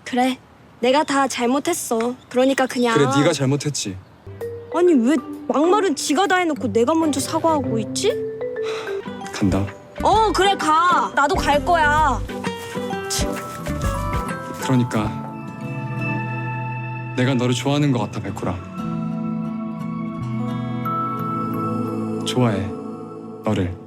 그래, 내가 다 잘못했어. 그러니까 그냥. 그래, 네가 잘못했지. 아니 왜 막말은 지가 다 해놓고 내가 먼저 사과하고 있지? 간다. 그래 가. 나도 갈 거야. 그러니까 내가 너를 좋아하는 것 같아, 백호라. 좋아해, 너를.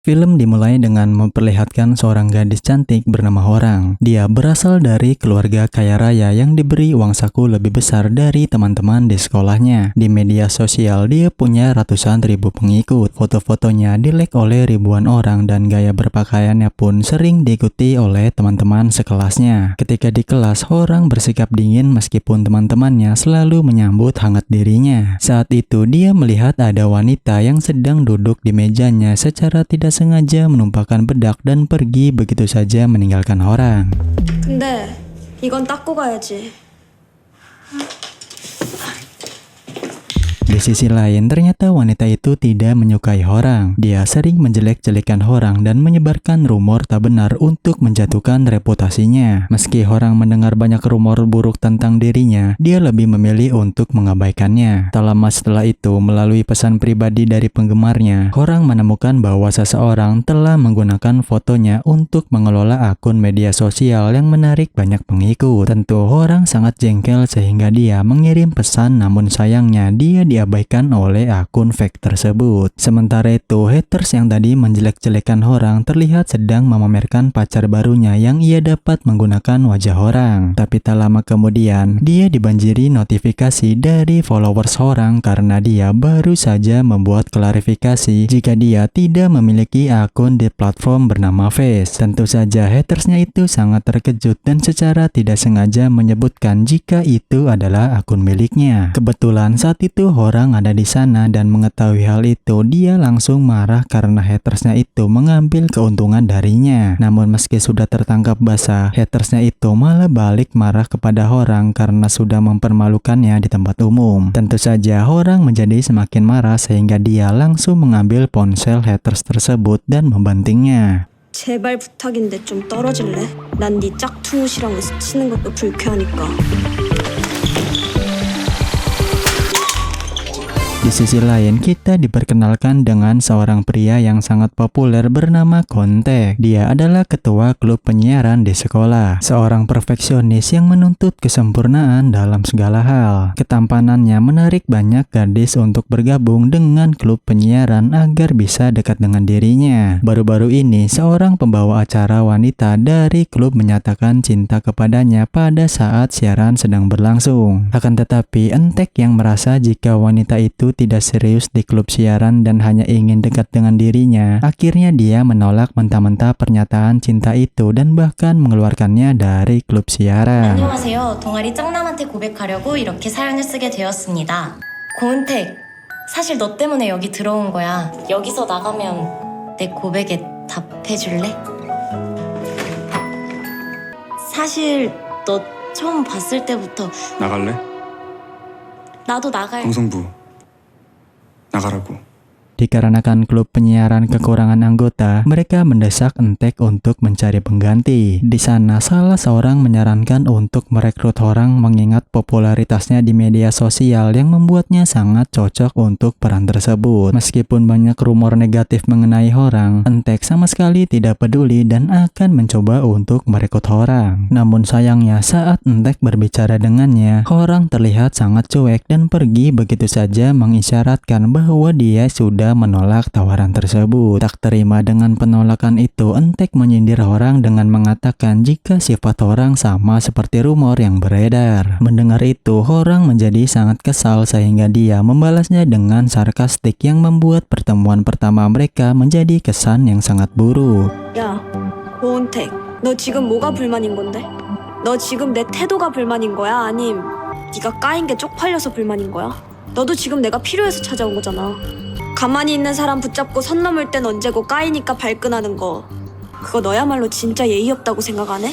Film dimulai dengan memperlihatkan seorang gadis cantik bernama Horang. Dia berasal dari keluarga kaya raya yang diberi uang saku lebih besar dari teman-teman di sekolahnya. Di media sosial, dia punya ratusan ribu pengikut. Foto-fotonya di-like oleh ribuan orang dan gaya berpakaiannya pun sering diikuti oleh teman-teman sekelasnya. Ketika di kelas, Horang bersikap dingin meskipun teman-temannya selalu menyambut hangat dirinya. Saat itu, dia melihat ada wanita yang sedang duduk di mejanya secara tidak sengaja menumpahkan bedak dan pergi begitu saja meninggalkan Horang. 근데 이건 닦고 가야지. Di sisi lain, ternyata wanita itu tidak menyukai Horang. Dia sering menjelek-jelekan Horang dan menyebarkan rumor tak benar untuk menjatuhkan reputasinya. Meski Horang mendengar banyak rumor buruk tentang dirinya, dia lebih memilih untuk mengabaikannya. Tak lama setelah itu, melalui pesan pribadi dari penggemarnya, Horang menemukan bahwa seseorang telah menggunakan fotonya untuk mengelola akun media sosial yang menarik banyak pengikut. Tentu Horang sangat jengkel sehingga dia mengirim pesan, namun sayangnya dia diabaikan oleh akun fake tersebut. Sementara itu, haters yang tadi menjelek-jelekan Horang terlihat sedang memamerkan pacar barunya yang ia dapat menggunakan wajah Horang. Tapi tak lama kemudian, dia dibanjiri notifikasi dari followers Horang karena dia baru saja membuat klarifikasi jika dia tidak memiliki akun di platform bernama Face. Tentu saja hatersnya itu sangat terkejut dan secara tidak sengaja menyebutkan jika itu adalah akun miliknya. Kebetulan saat itu Horang ada di sana dan mengetahui hal itu, dia langsung marah karena hatersnya itu mengambil keuntungan darinya. Namun meski sudah tertangkap basah, hatersnya itu malah balik marah kepada Horang karena sudah mempermalukannya di tempat umum. Tentu saja Horang menjadi semakin marah sehingga dia langsung mengambil ponsel haters tersebut dan membantingnya. 제발 부탁인데 좀 떨어질래? 난 네 짝퉁옷이랑 스치는 것도 불쾌하니까. Di sisi lain, kita diperkenalkan dengan seorang pria yang sangat populer bernama Kontek. Dia adalah ketua klub penyiaran di sekolah. Seorang perfeksionis yang menuntut kesempurnaan dalam segala hal. Ketampanannya menarik banyak gadis untuk bergabung dengan klub penyiaran agar bisa dekat dengan dirinya. Baru-baru ini, seorang pembawa acara wanita dari klub menyatakan cinta kepadanya pada saat siaran sedang berlangsung. Akan tetapi, Entek yang merasa jika wanita itu tidak serius di klub siaran dan hanya ingin dekat dengan dirinya, akhirnya dia menolak mentah-mentah pernyataan cinta itu dan bahkan mengeluarkannya dari klub siaran. 안녕하세요. 동아리 짱남한테 고백하려고 이렇게 사연을 쓰게 되었습니다. 고은택, 사실 너 때문에 여기 들어온 거야. 여기서 나가면 내 고백에 답해줄래? 사실 너 처음 봤을 때부터 나갈래? 나도 나갈 방송부 나가라고. Dikarenakan klub penyiaran kekurangan anggota, mereka mendesak Entek untuk mencari pengganti. Di sana, salah seorang menyarankan untuk merekrut Horang mengingat popularitasnya di media sosial yang membuatnya sangat cocok untuk peran tersebut. Meskipun banyak rumor negatif mengenai Horang, Entek sama sekali tidak peduli dan akan mencoba untuk merekrut Horang. Namun sayangnya, saat Entek berbicara dengannya, Horang terlihat sangat cuek dan pergi begitu saja mengisyaratkan bahwa dia sudah menolak tawaran tersebut. Tak terima dengan penolakan itu, Entek menyindir Horang dengan mengatakan jika sifat Horang sama seperti rumor yang beredar. Mendengar itu, Horang menjadi sangat kesal sehingga dia membalasnya dengan sarkastik yang membuat pertemuan pertama mereka menjadi kesan yang sangat buruk. 야, 고은택, 너 지금 뭐가 불만인 건데? 너 지금 내 태도가 불만인 거야? 아님 네가 까인 게 쪽팔려서 불만인 거야? 너도 지금 내가 필요해서 찾아온 거잖아. 가만히 있는 사람 붙잡고 선 넘을 땐 언제고 까이니까 발끈하는 거, 그거 너야말로 진짜 예의 없다고 생각 안 해?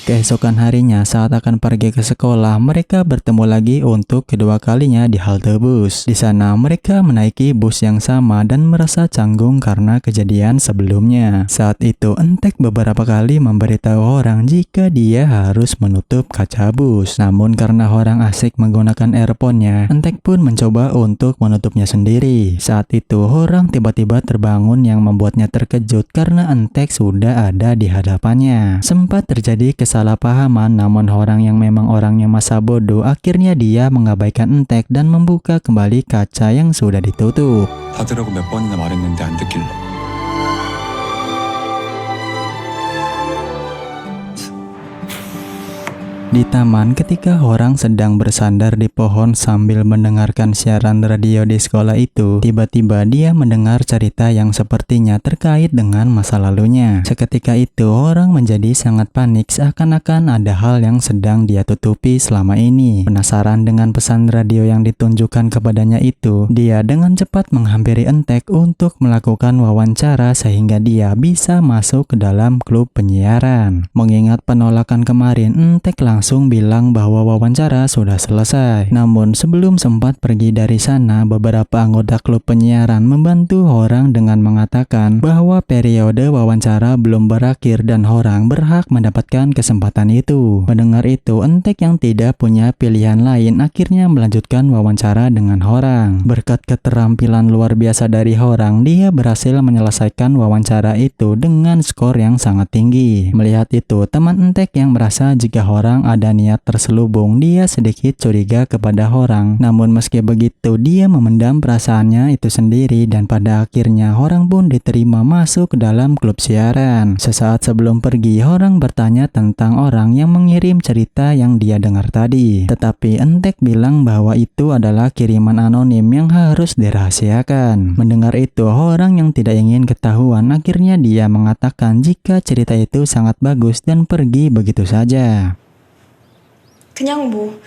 Keesokan harinya saat akan pergi ke sekolah, mereka bertemu lagi untuk kedua kalinya di halte bus. Di sana mereka menaiki bus yang sama dan merasa canggung karena kejadian sebelumnya. Saat itu Entek beberapa kali memberitahu orang jika dia harus menutup kaca bus. Namun karena orang asik menggunakan earphone-nya, Entek pun mencoba untuk menutupnya sendiri. Saat itu orang tiba-tiba terbangun yang membuatnya terkejut karena Entek sudah ada di hadapannya. Sempat terjadi kesalahpahaman, namun orang yang memang orangnya masa bodoh, akhirnya dia mengabaikan Entek dan membuka kembali kaca yang sudah ditutup. 받으라고 몇 번이나 말했는데 안 듣길래. Di taman, ketika orang sedang bersandar di pohon sambil mendengarkan siaran radio di sekolah itu, tiba-tiba dia mendengar cerita yang sepertinya terkait dengan masa lalunya. Seketika itu, orang menjadi sangat panik seakan-akan ada hal yang sedang dia tutupi selama ini. Penasaran dengan pesan radio yang ditunjukkan kepadanya itu, dia dengan cepat menghampiri Entek untuk melakukan wawancara sehingga dia bisa masuk ke dalam klub penyiaran. Mengingat penolakan kemarin, Entek langsung bilang bahwa wawancara sudah selesai. Namun sebelum sempat pergi dari sana, beberapa anggota klub penyiaran membantu orang dengan mengatakan bahwa periode wawancara belum berakhir dan orang berhak mendapatkan kesempatan itu. Mendengar itu, Entek yang tidak punya pilihan lain akhirnya melanjutkan wawancara dengan orang. Berkat keterampilan luar biasa dari orang, dia berhasil menyelesaikan wawancara itu dengan skor yang sangat tinggi. Melihat itu, teman Entek yang merasa jika orang ada niat terselubung, dia sedikit curiga kepada orang. Namun meski begitu, dia memendam perasaannya itu sendiri dan pada akhirnya orang pun diterima masuk ke dalam klub siaran. Sesaat sebelum pergi, orang bertanya tentang orang yang mengirim cerita yang dia dengar tadi. Tetapi Entek bilang bahwa itu adalah kiriman anonim yang harus dirahasiakan. Mendengar itu, orang yang tidak ingin ketahuan akhirnya dia mengatakan jika cerita itu sangat bagus dan pergi begitu saja. 그냥 뭐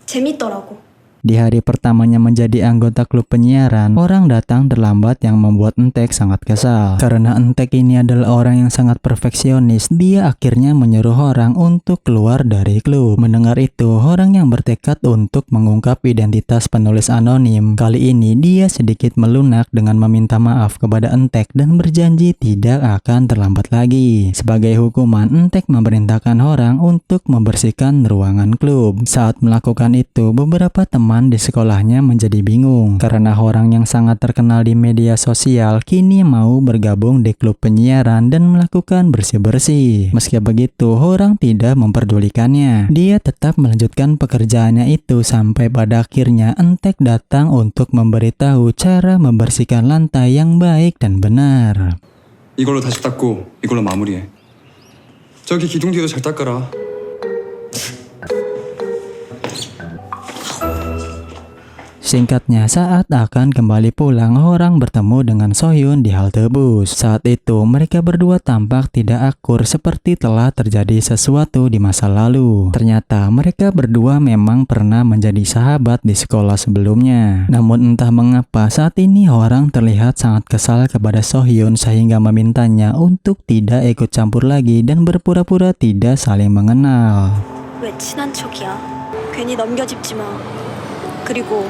재밌더라고. Di hari pertamanya menjadi anggota klub penyiaran, orang datang terlambat yang membuat Entek sangat kesal. Karena Entek ini adalah orang yang sangat perfeksionis, dia akhirnya menyuruh orang untuk keluar dari klub. Mendengar itu, orang yang bertekad untuk mengungkap identitas penulis anonim, kali ini dia sedikit melunak dengan meminta maaf kepada Entek dan berjanji tidak akan terlambat lagi. Sebagai hukuman, Entek memerintahkan orang untuk membersihkan ruangan klub. Saat melakukan itu, beberapa teman di sekolahnya menjadi bingung karena orang yang sangat terkenal di media sosial kini mau bergabung di klub penyiaran dan melakukan bersih-bersih. Meski begitu, orang tidak memperdulikannya. Dia tetap melanjutkan pekerjaannya itu sampai pada akhirnya Entek datang untuk memberitahu cara membersihkan lantai yang baik dan benar. 이걸로 다시 닦고 이걸로 마무리해. 저기 기둥 뒤에도 잘 닦아라. Singkatnya, saat akan kembali pulang, orang bertemu dengan Sohyun di halte bus. Saat itu, mereka berdua tampak tidak akur seperti telah terjadi sesuatu di masa lalu. Ternyata, mereka berdua memang pernah menjadi sahabat di sekolah sebelumnya. Namun entah mengapa, saat ini orang terlihat sangat kesal kepada Sohyun sehingga memintanya untuk tidak ikut campur lagi dan berpura-pura tidak saling mengenal. 왜 친한 척이야? 괜히 넘겨짚지 마. 그리고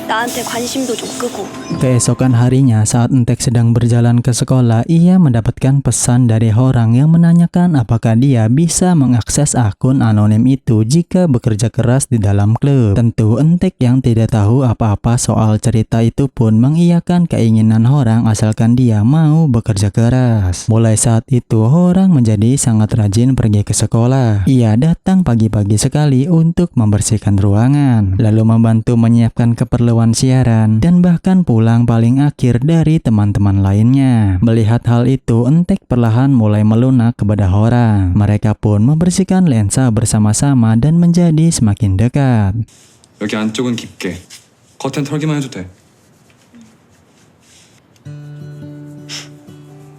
나한테 관심도 좀 끄고. Keesokan harinya saat Entek sedang berjalan ke sekolah, ia mendapatkan pesan dari orang yang menanyakan apakah dia bisa mengakses akun anonim itu jika bekerja keras di dalam klub. Tentu Entek yang tidak tahu apa-apa soal cerita itu pun mengiyakan keinginan orang asalkan dia mau bekerja keras. Mulai saat itu orang menjadi sangat rajin pergi ke sekolah. Ia datang pagi-pagi sekali untuk membersihkan ruangan, lalu membantu menyiapkan keperluan siaran, dan bahkan pulang paling akhir dari teman-teman lainnya. Melihat hal itu, Entek perlahan mulai melunak kepada orang. Mereka pun membersihkan lensa bersama-sama dan menjadi semakin dekat. 여기 안쪽은 깊게. 겉엔 털기만 해도 돼.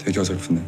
되게 어설프네.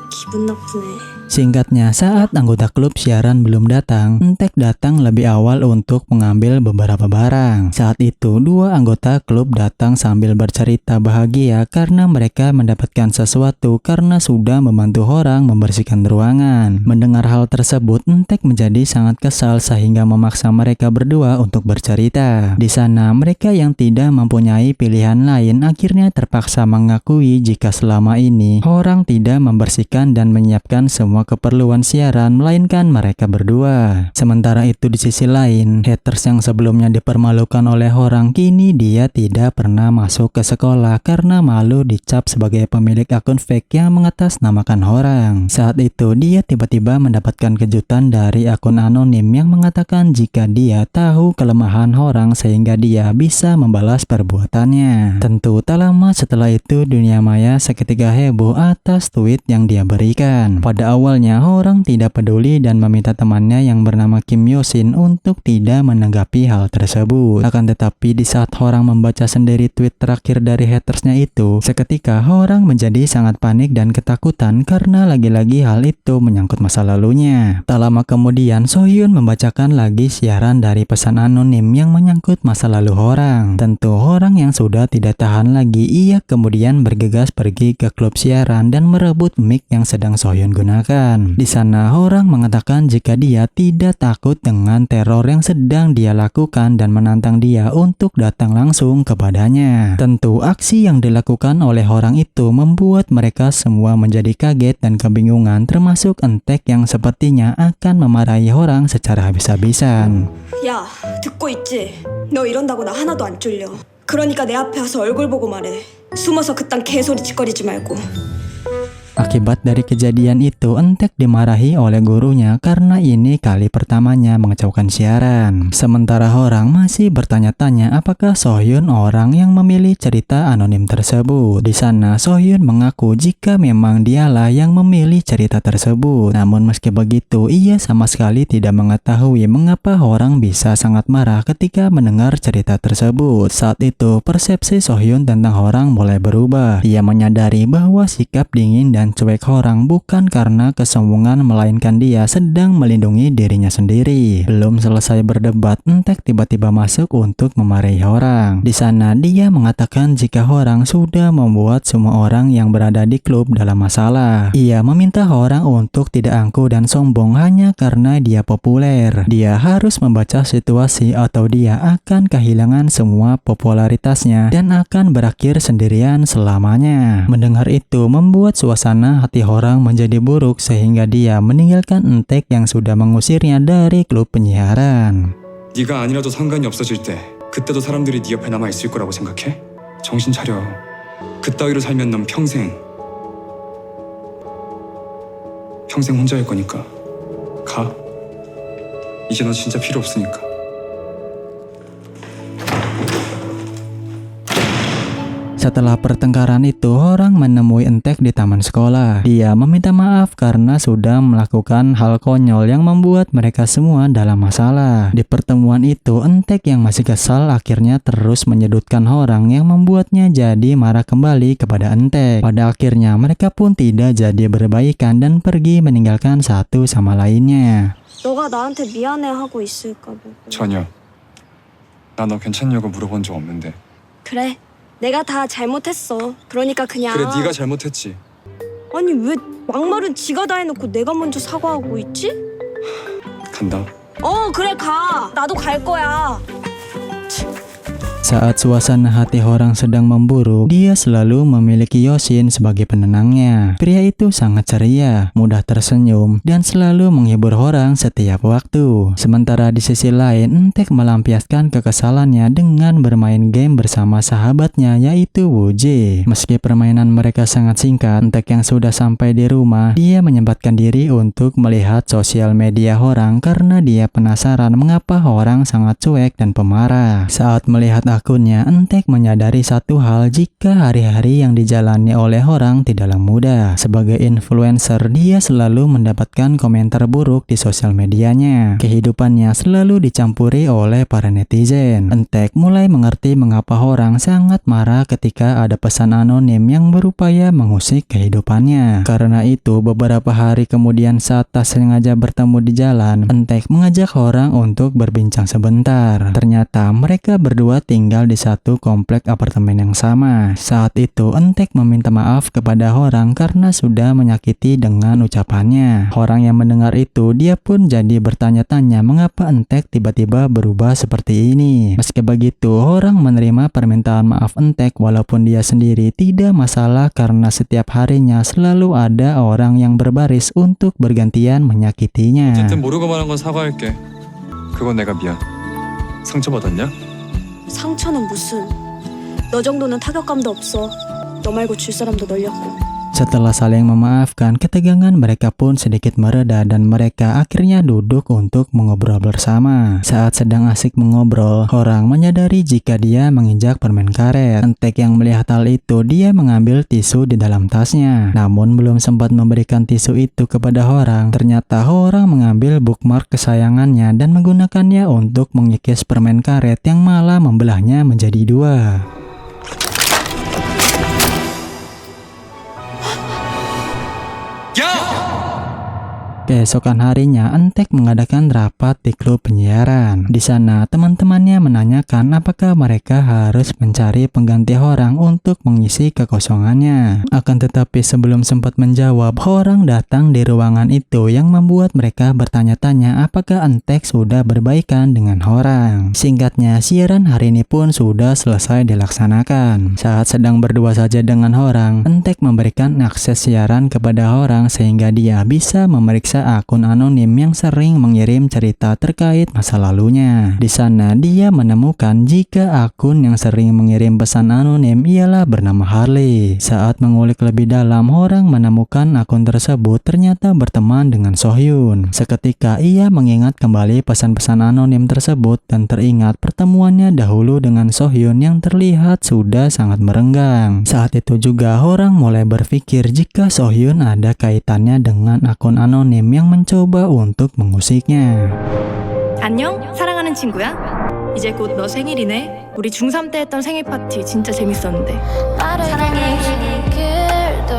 기분 나쁘네. Singkatnya, saat anggota klub siaran belum datang, Entek datang lebih awal untuk mengambil beberapa barang. Saat itu, dua anggota klub datang sambil bercerita bahagia karena mereka mendapatkan sesuatu karena sudah membantu orang membersihkan ruangan. Mendengar hal tersebut, Entek menjadi sangat kesal sehingga memaksa mereka berdua untuk bercerita. Di sana, mereka yang tidak mempunyai pilihan lain akhirnya terpaksa mengakui jika selama ini orang tidak membersihkan dan menyiapkan semua keperluan siaran melainkan mereka berdua. Sementara itu di sisi lain, haters yang sebelumnya dipermalukan oleh orang kini dia tidak pernah masuk ke sekolah karena malu dicap sebagai pemilik akun fake yang mengatasnamakan orang. Saat itu dia tiba-tiba mendapatkan kejutan dari akun anonim yang mengatakan jika dia tahu kelemahan orang sehingga dia bisa membalas perbuatannya. Tentu tak lama setelah itu dunia maya seketika heboh atas tweet yang dia berikan. Pada awalnya orang tidak peduli dan meminta temannya yang bernama Kim Yosin untuk tidak menanggapi hal tersebut. Akan tetapi di saat orang membaca sendiri tweet terakhir dari hatersnya itu, seketika orang menjadi sangat panik dan ketakutan karena lagi-lagi hal itu menyangkut masa lalunya. Tak lama kemudian Sohyun membacakan lagi siaran dari pesan anonim yang menyangkut masa lalu orang. Tentu orang yang sudah tidak tahan lagi, ia kemudian bergegas pergi ke klub siaran dan merebut mic yang sedang Sohyun gunakan. Di sana orang mengatakan jika dia tidak takut dengan teror yang sedang dia lakukan dan menantang dia untuk datang langsung kepadanya. Tentu aksi yang dilakukan oleh orang itu membuat mereka semua menjadi kaget dan kebingungan, termasuk Entek yang sepertinya akan memarahi orang secara habis-habisan. 야, 듣고 있지? 너 이런다고 나 하나도 안 쫄려. 그러니까 내 앞에 와서 얼굴 보고 말해. 숨어서 그딴 개소리 짓거리지 말고. Akibat dari kejadian itu, Entek dimarahi oleh gurunya karena ini kali pertamanya mengacaukan siaran. Sementara orang masih bertanya-tanya apakah Sohyun orang yang memilih cerita anonim tersebut. Di sana Sohyun mengaku jika memang dialah yang memilih cerita tersebut. Namun meski begitu, ia sama sekali tidak mengetahui mengapa orang bisa sangat marah ketika mendengar cerita tersebut. Saat itu, persepsi Sohyun tentang orang mulai berubah. Ia menyadari bahwa sikap dingin dan cuek orang bukan karena kesombongan melainkan dia sedang melindungi dirinya sendiri. Belum selesai berdebat, Entek tiba-tiba masuk untuk memarahi orang. Di sana dia mengatakan jika orang sudah membuat semua orang yang berada di klub dalam masalah. Ia meminta orang untuk tidak angkuh dan sombong hanya karena dia populer. Dia harus membaca situasi atau dia akan kehilangan semua popularitasnya dan akan berakhir sendirian selamanya. Mendengar itu membuat suasana hati orang menjadi buruk sehingga dia meninggalkan Entek yang sudah mengusirnya dari klub penyiaran. 네가 아니라도 상관이 없어질 때 그때도 사람들이 네 옆에 남아 있을 거라고 생각해? 정신 차려. 그따위로 살면 넌 평생 혼자일 거니까. 가. 이제 너 진짜 필요 없으니까. Setelah pertengkaran itu, orang menemui Entek di taman sekolah. Dia meminta maaf karena sudah melakukan hal konyol yang membuat mereka semua dalam masalah. Di pertemuan itu, Entek yang masih kesal akhirnya terus menyudutkan orang yang membuatnya jadi marah kembali kepada Entek. Pada akhirnya, mereka pun tidak jadi berbaikan dan pergi meninggalkan satu sama lainnya. 너가 나한테 미안해하고 있을까 보고. 전혀. 나 너 괜찮냐고 물어본 적 없는데. 그래, 내가 다 잘못했어. 그러니까 그냥. 그래 네가 잘못했지. 아니 왜 막말은 지가 다 해놓고 내가 먼저 사과하고 있지? 간다. 그래 가. 나도 갈 거야. Saat suasana hati orang sedang memburuk, dia selalu memiliki Yosin sebagai penenangnya. Pria itu sangat ceria, mudah tersenyum, dan selalu menghibur orang setiap waktu. Sementara di sisi lain, Entek melampiaskan kekesalannya dengan bermain game bersama sahabatnya yaitu Wooji. Meski permainan mereka sangat singkat, Entek yang sudah sampai di rumah, dia menyempatkan diri untuk melihat sosial media orang karena dia penasaran mengapa orang sangat cuek dan pemarah. Saat melihat akunnya, Entek menyadari satu hal jika hari-hari yang dijalani oleh orang tidaklah mudah. Sebagai influencer, dia selalu mendapatkan komentar buruk di sosial medianya. Kehidupannya selalu dicampuri oleh para netizen. Entek mulai mengerti mengapa orang sangat marah ketika ada pesan anonim yang berupaya mengusik kehidupannya. Karena itu, beberapa hari kemudian saat tak sengaja bertemu di jalan, Entek mengajak orang untuk berbincang sebentar. Ternyata mereka berdua tinggal di satu komplek apartemen yang sama. Saat itu Entek meminta maaf kepada orang karena sudah menyakiti dengan ucapannya. Orang yang mendengar itu, dia pun jadi bertanya-tanya mengapa Entek tiba-tiba berubah seperti ini. Meski begitu, orang menerima permintaan maaf Entek walaupun dia sendiri tidak masalah karena setiap harinya selalu ada orang yang berbaris untuk bergantian menyakitinya. 어쨌든 모르고 말한 건 사과할게. 그건 내가 미안. 상처받았냐? 상처는 무슨. 너 정도는 타격감도 없어. 너 말고 줄 사람도 널렸고. Setelah saling memaafkan, ketegangan mereka pun sedikit mereda dan mereka akhirnya duduk untuk mengobrol bersama. Saat sedang asik mengobrol, orang menyadari jika dia menginjak permen karet. Entek yang melihat hal itu, dia mengambil tisu di dalam tasnya. Namun belum sempat memberikan tisu itu kepada orang, ternyata orang mengambil bookmark kesayangannya dan menggunakannya untuk mengikis permen karet yang malah membelahnya menjadi dua. Keesokan harinya, Entek mengadakan rapat di klub penyiaran. Di sana, teman-temannya menanyakan apakah mereka harus mencari pengganti orang untuk mengisi kekosongannya. Akan tetapi sebelum sempat menjawab, orang datang di ruangan itu yang membuat mereka bertanya-tanya apakah Entek sudah berbaikan dengan orang. Singkatnya, siaran hari ini pun sudah selesai dilaksanakan. Saat sedang berdua saja dengan orang, Entek memberikan akses siaran kepada orang sehingga dia bisa memeriksa akun anonim yang sering mengirim cerita terkait masa lalunya. Di sana dia menemukan jika akun yang sering mengirim pesan anonim ialah bernama Harley. Saat mengulik lebih dalam, orang menemukan akun tersebut ternyata berteman dengan Sohyun. Seketika ia mengingat kembali pesan-pesan anonim tersebut dan teringat pertemuannya dahulu dengan Sohyun yang terlihat sudah sangat merenggang. Saat itu juga orang mulai berpikir jika Sohyun ada kaitannya dengan akun anonim yang mencoba untuk mengusiknya. 안녕, 사랑하는 친구야. 이제 곧 너 생일이네. 우리 중3 때 했던 생일 파티 진짜 재밌었는데.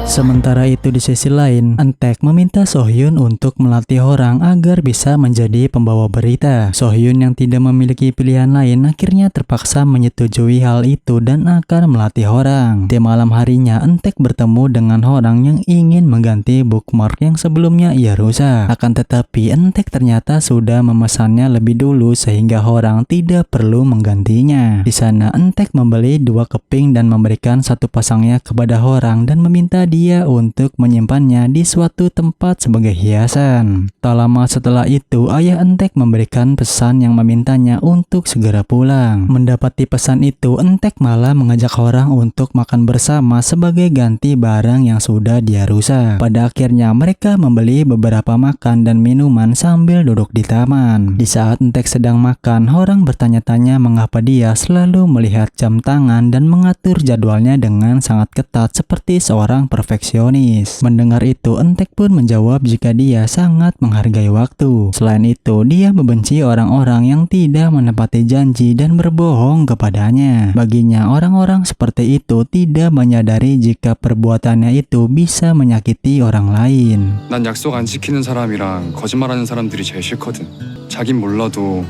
Sementara itu di sisi lain, Entek meminta Sohyun untuk melatih orang agar bisa menjadi pembawa berita. Sohyun yang tidak memiliki pilihan lain akhirnya terpaksa menyetujui hal itu dan akan melatih orang. Di malam harinya, Entek bertemu dengan orang yang ingin mengganti bookmark yang sebelumnya ia rusak. Akan tetapi Entek ternyata sudah memesannya lebih dulu sehingga orang tidak perlu menggantinya. Di sana Entek membeli 2 keping dan memberikan satu pasangnya kepada orang dan meminta dia untuk menyimpannya di suatu tempat sebagai hiasan. Tak lama setelah itu, ayah Entek memberikan pesan yang memintanya untuk segera pulang. Mendapati pesan itu, Entek malah mengajak orang untuk makan bersama sebagai ganti barang yang sudah dia rusak. Pada akhirnya mereka membeli beberapa makan dan minuman sambil duduk di taman. Di saat Entek sedang makan, orang bertanya-tanya mengapa dia selalu melihat jam tangan dan mengatur jadwalnya dengan sangat ketat seperti seorang perfeksionis. Mendengar itu, Entek pun menjawab jika dia sangat menghargai waktu. Selain itu, dia membenci orang-orang yang tidak menepati janji dan berbohong kepadanya. Baginya, orang-orang seperti itu tidak menyadari jika perbuatannya itu bisa menyakiti orang lain. 난 약속 안 지키는 사람이랑 거짓말하는 사람들이 제일 싫거든. 자긴 몰라도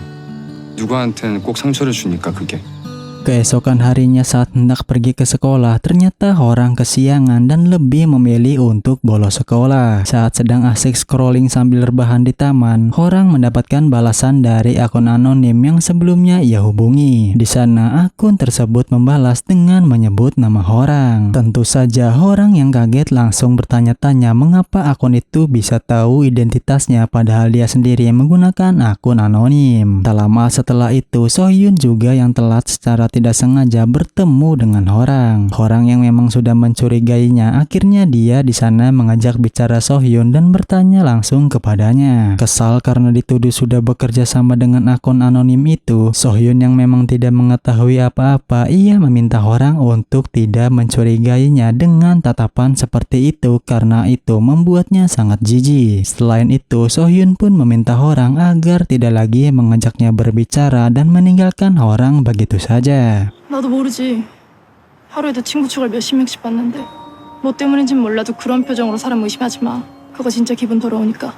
누구한테는 꼭 상처를 주니까 그게. Keesokan harinya saat hendak pergi ke sekolah, ternyata orang kesiangan dan lebih memilih untuk bolos sekolah. Saat sedang asik scrolling sambil rebahan di taman, orang mendapatkan balasan dari akun anonim yang sebelumnya ia hubungi. Di sana akun tersebut membalas dengan menyebut nama orang. Tentu saja orang yang kaget langsung bertanya-tanya mengapa akun itu bisa tahu identitasnya padahal dia sendiri menggunakan akun anonim. Tak lama setelah itu, Sohyun juga yang telat secara tidak sengaja bertemu dengan orang. Orang yang memang sudah mencurigainya. Akhirnya dia di sana mengajak bicara Sohyun dan bertanya langsung kepadanya. Kesal karena dituduh sudah bekerja sama dengan akun anonim itu, Sohyun yang memang tidak mengetahui apa-apa, ia meminta orang untuk tidak mencurigainya dengan tatapan seperti itu karena itu membuatnya sangat jijik. Selain itu, Sohyun pun meminta orang agar tidak lagi mengajaknya berbicara dan meninggalkan orang begitu saja. 나도 모르지. 하루에도 친구 추가를 몇십 명씩 봤는데 뭐 때문인진 몰라도 그런 표정으로 사람 의심하지 마. 그거 진짜 기분 더러우니까.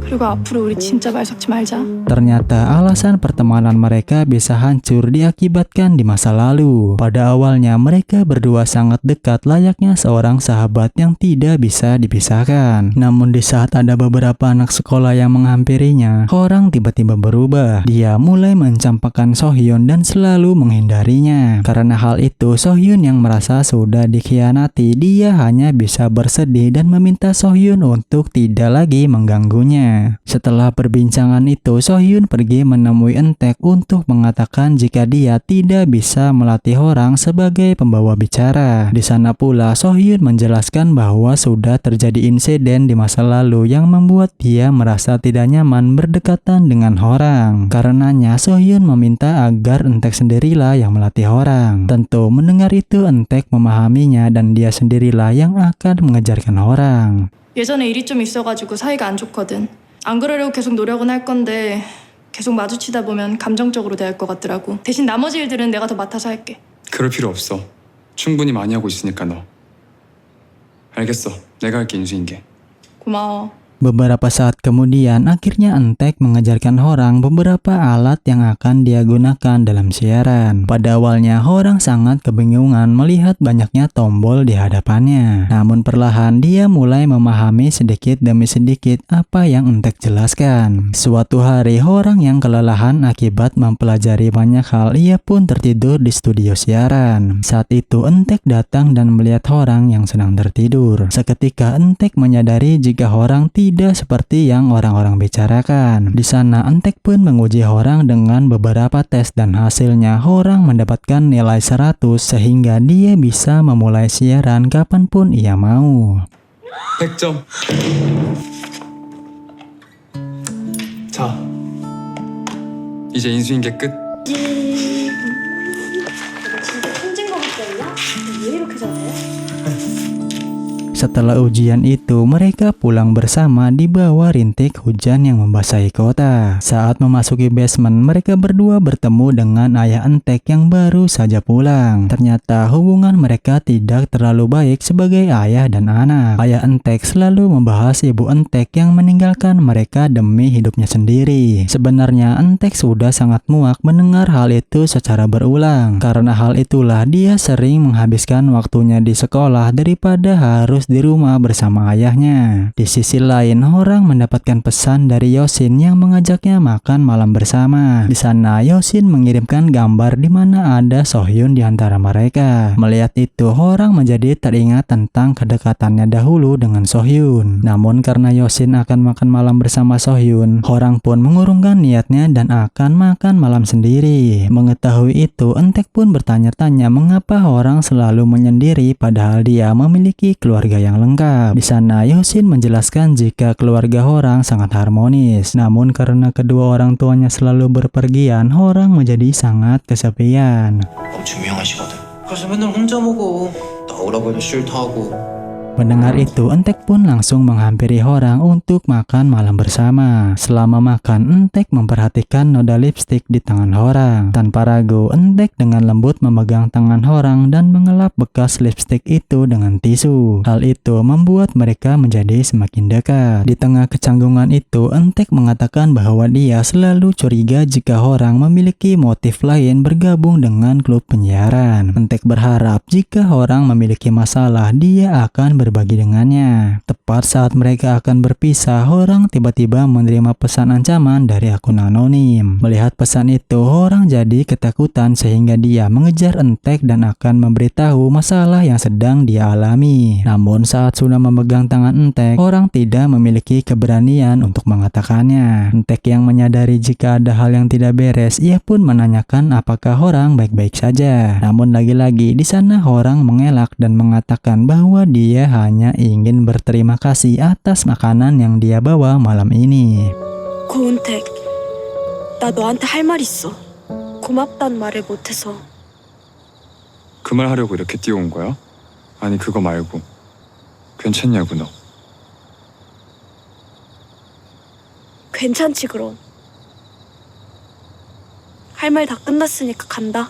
그리고 앞으로 우리 진짜 말 섞지 말자. Ternyata alasan pertemanan mereka bisa hancur diakibatkan di masa lalu. Pada awalnya mereka berdua sangat dekat layaknya seorang sahabat yang tidak bisa dipisahkan. Namun di saat ada beberapa anak sekolah yang menghampirinya, orang tiba-tiba berubah. Dia mulai mencampakkan Sohyun dan selalu menghindarinya. Karena hal itu, Sohyun yang merasa sudah dikhianati, dia hanya bisa bersedih dan meminta Sohyun untuk tidak lagi mengganggunya. Setelah perbincangan itu, Sohyun pergi menemui Entek untuk mengatakan jika dia tidak bisa melatih orang sebagai pembawa bicara. Di sana pula Sohyun menjelaskan bahwa sudah terjadi insiden di masa lalu yang membuat dia merasa tidak nyaman berdekatan dengan orang. Karenanya Sohyun meminta agar Entek sendirilah yang melatih orang. Tentu mendengar itu Entek memahaminya dan dia sendirilah yang akan mengejarkan orang. 예전에 일이 좀 있어가지고 사이가 안 좋거든. 안 그러려고 계속 노력은 할 건데 계속 마주치다 보면 감정적으로 대할 것 같더라고. 대신 나머지 일들은 내가 더 맡아서 할게. 그럴 필요 없어. 충분히 많이 하고 있으니까 너. 알겠어. 내가 할게 인수인계. 고마워. Beberapa saat kemudian, akhirnya Entek mengajarkan Horang beberapa alat yang akan dia gunakan dalam siaran. Pada awalnya, Horang sangat kebingungan melihat banyaknya tombol di hadapannya. Namun perlahan, dia mulai memahami sedikit demi sedikit apa yang Entek jelaskan. Suatu hari, Horang yang kelelahan akibat mempelajari banyak hal, ia pun tertidur di studio siaran. Saat itu, Entek datang dan melihat Horang yang sedang tertidur. Seketika, Entek menyadari jika Horang tidak seperti yang orang-orang bicarakan. Di sana Entek pun menguji Horang dengan beberapa tes dan hasilnya Horang mendapatkan nilai 100 sehingga dia bisa memulai siaran kapanpun ia mau. 100점. 자, 이제 인수인계 끝. 내가 진짜 천진 거 같지 않냐? 왜 이렇게 잘해? Setelah ujian itu, mereka pulang bersama di bawah rintik hujan yang membasahi kota. Saat memasuki basement, mereka berdua bertemu dengan ayah Entek yang baru saja pulang. Ternyata hubungan mereka tidak terlalu baik sebagai ayah dan anak. Ayah Entek selalu membahas ibu Entek yang meninggalkan mereka demi hidupnya sendiri. Sebenarnya Entek sudah sangat muak mendengar hal itu secara berulang. Karena hal itulah dia sering menghabiskan waktunya di sekolah daripada harus di rumah bersama ayahnya. Di sisi lain, Horang mendapatkan pesan dari Yosin yang mengajaknya makan malam bersama. Di sana, Yosin mengirimkan gambar di mana ada Sohyun di antara mereka. Melihat itu, Horang menjadi teringat tentang kedekatannya dahulu dengan Sohyun. Namun karena Yosin akan makan malam bersama Sohyun, Horang pun mengurungkan niatnya dan akan makan malam sendiri. Mengetahui itu, Entek pun bertanya-tanya mengapa Horang selalu menyendiri padahal dia memiliki keluarga yang lengkap. Di sana Yosin menjelaskan jika keluarga Horang sangat harmonis. Namun karena kedua orang tuanya selalu berpergian, Horang menjadi sangat kesepian. 엄청 유명하시거든. 그래서 맨날 혼자 먹어. 나오라고 해도 싫다 하고. Mendengar itu, Entek pun langsung menghampiri Horang untuk makan malam bersama. Selama makan, Entek memperhatikan noda lipstik di tangan Horang. Tanpa ragu, Entek dengan lembut memegang tangan Horang dan mengelap bekas lipstik itu dengan tisu. Hal itu membuat mereka menjadi semakin dekat. Di tengah kecanggungan itu, Entek mengatakan bahwa dia selalu curiga jika Horang memiliki motif lain bergabung dengan klub penyiaran. Entek berharap jika Horang memiliki masalah, dia akan berbagi dengannya. Tepat saat mereka akan berpisah, Horang tiba-tiba menerima pesan ancaman dari akun anonim. Melihat pesan itu, Horang jadi ketakutan sehingga dia mengejar Entek dan akan memberitahu masalah yang sedang dia alami. Namun saat sudah memegang tangan Entek, Horang tidak memiliki keberanian untuk mengatakannya. Entek yang menyadari jika ada hal yang tidak beres, ia pun menanyakan apakah Horang baik-baik saja. Namun lagi-lagi di sana Horang mengelak dan mengatakan bahwa dia hanya ingin berterima kasih atas makanan yang dia bawa malam ini. 고은택, 나 너한테 할 말 있어. 고맙단 말을 못해서. 그 말 하려고 이렇게 뛰어온 거야? 아니 그거 말고 괜찮냐고 너. 괜찮지 그럼. 할 말 다 끝났으니까 간다.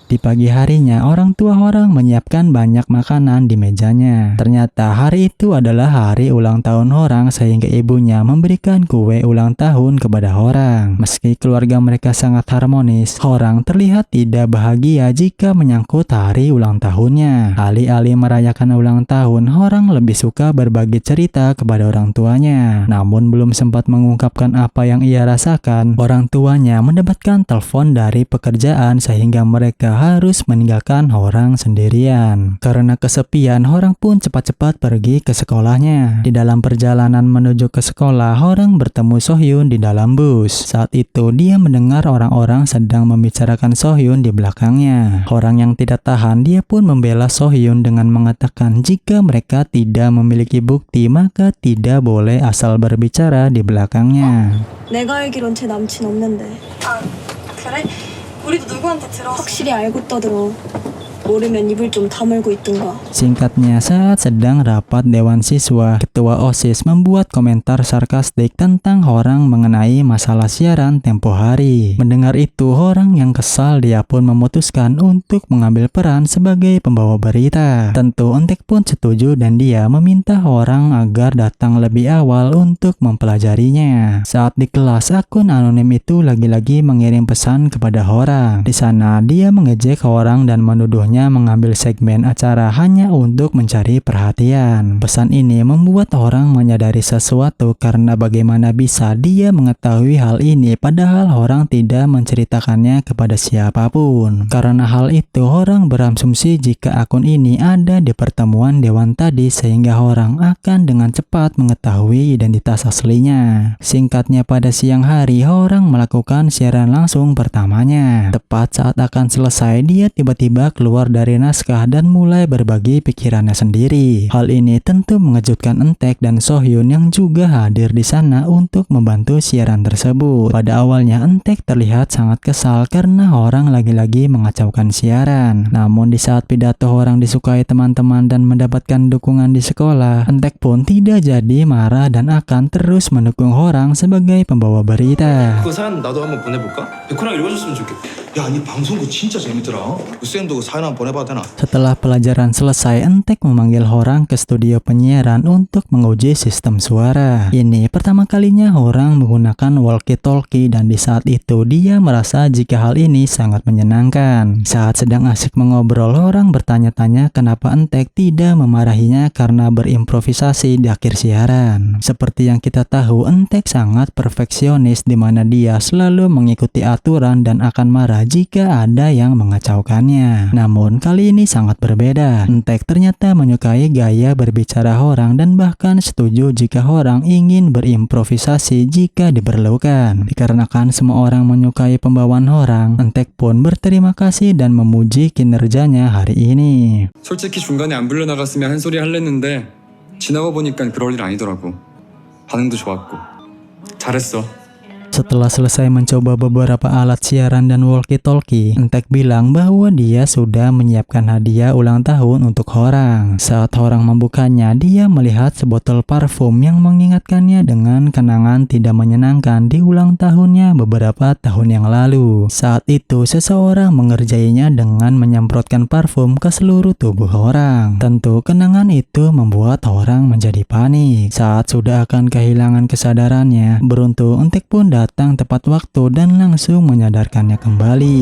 Di pagi harinya, orang tua Horang menyiapkan banyak makanan di mejanya. Ternyata hari itu adalah hari ulang tahun Horang sehingga ibunya memberikan kue ulang tahun kepada Horang. Meski keluarga mereka sangat harmonis, Horang terlihat tidak bahagia jika menyangkut hari ulang tahunnya. Alih-alih merayakan ulang tahun, Horang lebih suka berbagi cerita kepada orang tuanya. Namun belum sempat mengungkapkan apa yang ia rasakan, orang tuanya mendapatkan telepon dari pekerjaan sehingga mereka harus meninggalkan Horang sendirian. Karena kesepian, Horang pun cepat-cepat pergi ke sekolahnya. Di dalam perjalanan menuju ke sekolah, Horang bertemu Sohyun di dalam bus. Saat itu, dia mendengar orang-orang sedang membicarakan Sohyun di belakangnya. Horang yang tidak tahan, dia pun membela Sohyun dengan mengatakan jika mereka tidak memiliki bukti, maka tidak boleh asal berbicara di belakangnya. 내가 알기론 제 남친 없는데. 아, 그래? 우리도 누구한테 들어. 확실히 알고 떠들어. 모르면 입을 좀 다물고 있든가. Singkatnya, saat sedang rapat Dewan Siswa, Ketua OSIS membuat komentar sarkastik tentang Horang mengenai masalah siaran tempo hari. Mendengar itu, Horang yang kesal dia pun memutuskan untuk mengambil peran sebagai pembawa berita. Tentu Entek pun setuju dan dia meminta Horang agar datang lebih awal untuk mempelajarinya. Saat di kelas, akun anonim itu lagi-lagi mengirim pesan kepada Horang. Di sana, dia mengejek Horang dan menuduhnya mengambil segmen acara hanya untuk mencari perhatian. Pesan ini membuat Horang menyadari sesuatu karena bagaimana bisa dia mengetahui hal ini padahal Horang tidak menceritakannya kepada siapapun. Karena hal itu, Horang berasumsi jika akun ini ada di pertemuan dewan tadi sehingga Horang akan dengan cepat mengetahui identitas aslinya. Singkatnya, pada siang hari Horang melakukan siaran langsung pertamanya. Tepat saat akan selesai, dia tiba-tiba keluar dari naskah dan mulai berbagi pikirannya sendiri. Hal ini tentu mengejutkan Entek dan Sohyun yang juga hadir di sana untuk membantu siaran tersebut. Pada awalnya Entek terlihat sangat kesal karena Horang lagi-lagi mengacaukan siaran. Namun di saat pidato Horang disukai teman-teman dan mendapatkan dukungan di sekolah, Entek pun tidak jadi marah dan akan terus mendukung Horang sebagai pembawa berita. 그 사연 나도 한번 보내볼까? 백호랑 읽어줬으면 좋겠다. 야, 니 방송 그 진짜 재밌더라. 그 쌤도 그 사연 한번 보내봐도 되나? Setelah pelajaran selesai, Entek memanggil Horang ke studio penyiaran untuk menguji sistem suara. Ini pertama kalinya Horang menggunakan walkie-talkie dan di saat itu dia merasa jika hal ini sangat menyenangkan. Saat sedang asik mengobrol, Horang bertanya-tanya kenapa Entek tidak memarahinya karena berimprovisasi di akhir siaran. Seperti yang kita tahu, Entek sangat perfeksionis di mana dia selalu mengikuti aturan dan akan marah jika ada yang mengacaukannya. Namun kali ini sangat berbeda. Entek ternyata menyukai gaya berbicara Horang dan bahkan setuju jika Horang ingin berimprovisasi jika diperlukan. Dikarenakan semua orang menyukai pembawaan Horang, Entek pun berterima kasih dan memuji kinerjanya hari ini. 솔직히 중간에 안 불려 나갔으면 한 소리 할랬는데 지나가 보니까 그럴 일 아니더라고. 반응도 좋았고 잘했어. Setelah selesai mencoba beberapa alat siaran dan walkie-talkie, Entek bilang bahwa dia sudah menyiapkan hadiah ulang tahun untuk Horang. Saat Horang membukanya, dia melihat sebotol parfum yang mengingatkannya dengan kenangan tidak menyenangkan di ulang tahunnya beberapa tahun yang lalu. Saat itu, seseorang mengerjainya dengan menyemprotkan parfum ke seluruh tubuh Horang. Tentu kenangan itu membuat Horang menjadi panik. Saat sudah akan kehilangan kesadarannya, beruntung Entek pun datang tepat waktu dan langsung menyadarkannya kembali.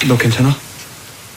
너 괜찮아?